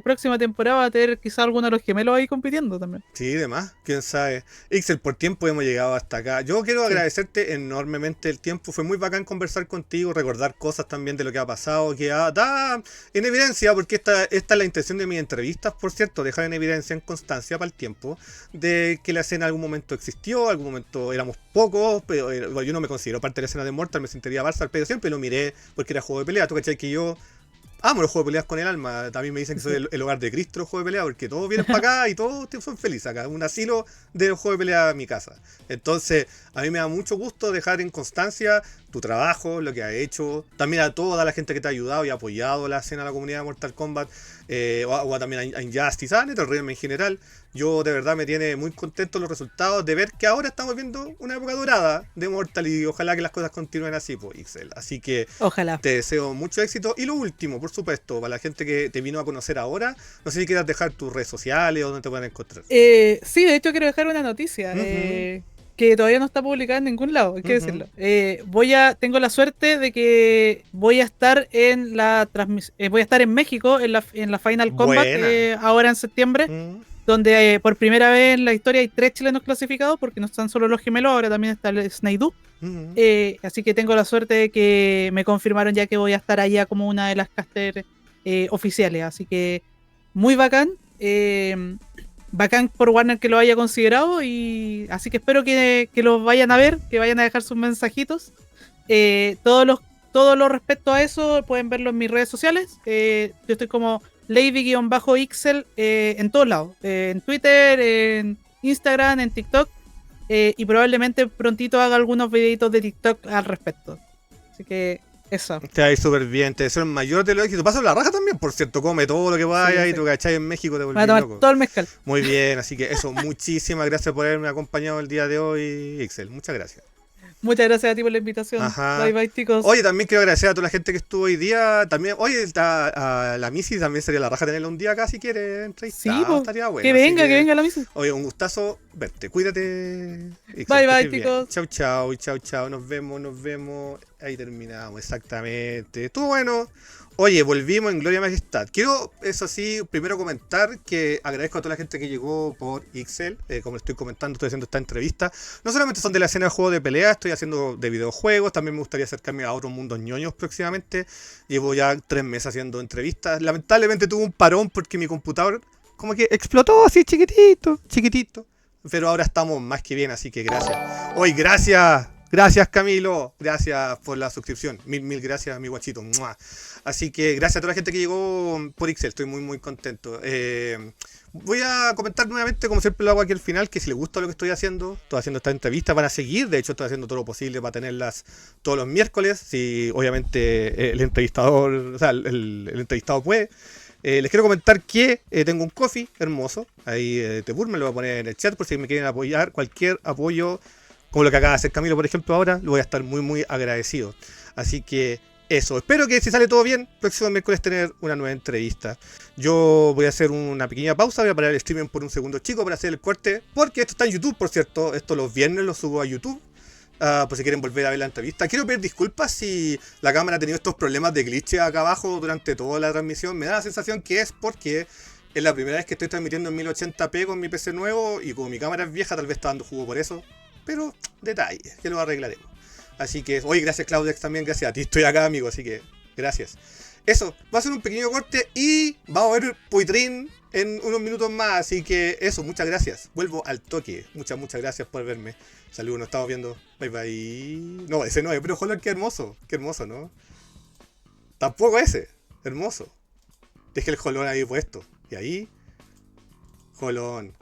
próxima temporada va a tener quizá alguno de los gemelos ahí compitiendo también. Sí, demás, quién sabe. Ixel, por tiempo hemos llegado hasta acá. Yo quiero agradecerte enormemente el tiempo. Fue muy bacán conversar contigo, recordar cosas también de lo que ha pasado, que da en evidencia, porque esta es la intención de mis entrevistas, por cierto, dejar en evidencia, en constancia para el tiempo, de que la escena en algún momento existió, algún momento éramos pocos, pero yo no me considero parte de la escena de Mortal, me sentiría Barça, pero siempre lo miré porque era juego de pelea. Tú cachai que yo amo los juegos de peleas con el alma. También me dicen que soy el hogar de Cristo, los juegos de pelea, porque todos vienen para acá y todos son felices acá. Un asilo de los juegos de pelea en mi casa. Entonces, a mí me da mucho gusto dejar en constancia tu trabajo, lo que has hecho. También a toda la gente que te ha ayudado y apoyado la escena de la comunidad de Mortal Kombat. O también a Injustice, a NetherRealm en general. Yo de verdad me tiene muy contento los resultados de ver que ahora estamos viendo una época dorada de Mortal y ojalá que las cosas continúen así, pues, Ixel. Así que Ojalá. te deseo mucho éxito. Y lo último, por supuesto, para la gente que te vino a conocer ahora, no sé si quieras dejar tus redes sociales o donde te pueden encontrar. Sí, de hecho quiero dejar una noticia. Ujú. Que todavía no está publicada en ningún lado, hay que Ujú. decirlo. Tengo la suerte de que voy a estar en la transmisión, voy a estar en México en la Final Combat Buena. ahora en septiembre, Mm. donde por primera vez en la historia hay 3 chilenos clasificados, porque no están solo los gemelos, ahora también está el Snaidu. Ujú. Así que tengo la suerte de que me confirmaron ya que voy a estar allá como una de las casters oficiales, así que muy bacán. Bacán por Warner que lo haya considerado, y así que espero que lo vayan a ver, que vayan a dejar sus mensajitos. Todo lo respecto a eso pueden verlo en mis redes sociales. Yo estoy como Lady-Ixel en todos lados, en Twitter, en Instagram, en TikTok, y probablemente prontito haga algunos videitos de TikTok al respecto. Así que eso. Te va a ir súper bien, te deseo el mayor de los éxitos. Pasa la raja también, por cierto, come todo lo que vaya Sí, y sí. tú cachai en México te Voy a volvís tomar loco. todo el mezcal. Muy bien, así que eso, muchísimas gracias por haberme acompañado el día de hoy, Ixel. Muchas gracias. Muchas gracias a ti por la invitación. Ajá. Bye bye, chicos. Oye, también quiero agradecer a toda la gente que estuvo hoy día. También, oye, a la Missy también sería la raja tenerla un día acá si quiere entrevistar. Sí, po, Estaría bueno. que así venga la misa. Oye, un gustazo verte. Cuídate. Ixel, Bye, que bye, estés bien. chicos. Chau, chau, chau, chau. Nos vemos. Ahí terminamos, exactamente. Estuvo bueno. Oye, volvimos en Gloria y Majestad. Quiero, eso sí, primero comentar que agradezco a toda la gente que llegó por Ixel. Como estoy comentando, estoy haciendo esta entrevista. No solamente son de la escena de juego de pelea, estoy haciendo de videojuegos. También me gustaría acercarme a otros mundos ñoños próximamente. Llevo ya 3 meses haciendo entrevistas. Lamentablemente tuve un parón porque mi computador como que explotó así chiquitito. Pero ahora estamos más que bien, así que gracias. Hoy, gracias. Gracias, Camilo. Gracias por la suscripción. Mil gracias, mi guachito. ¡Mua! Así que gracias a toda la gente que llegó por Ixel. Estoy muy contento. Voy a comentar nuevamente, como siempre lo hago aquí al final, que si les gusta lo que estoy haciendo esta entrevista, van a seguir. De hecho, estoy haciendo todo lo posible para tenerlas todos los miércoles. Si obviamente el entrevistador, o sea, el entrevistado puede. Les quiero comentar que tengo un coffee hermoso. Ahí Tebur me lo voy a poner en el chat por si me quieren apoyar. Cualquier apoyo, como lo que acaba de hacer Camilo, por ejemplo, ahora, lo voy a estar muy agradecido. Así que eso, espero que si sale todo bien, próximo miércoles tener una nueva entrevista. Yo voy a hacer una pequeña pausa, voy a parar el streaming por un segundo chico para hacer el corte, porque esto está en YouTube, por cierto. Esto los viernes lo subo a YouTube. Por si quieren volver a ver la entrevista. Quiero pedir disculpas si la cámara ha tenido estos problemas de glitch acá abajo durante toda la transmisión. Me da la sensación que es porque es la primera vez que estoy transmitiendo en 1080p con mi PC nuevo y como mi cámara es vieja tal vez está dando jugo por eso. Pero detalles, que lo arreglaremos. Así que, oye, gracias Claudex también, gracias a ti, estoy acá amigo, así que gracias. eso, va a ser un pequeño corte y vamos a ver Puitrín en unos minutos más. Así que eso, muchas gracias. Vuelvo al toque. Muchas gracias por verme. Saludos, nos estamos viendo. Bye bye. No, ese no es, pero Holon, qué hermoso, ¿no? Tampoco ese, hermoso. Deje el Holon ahí puesto. Y ahí, Holon.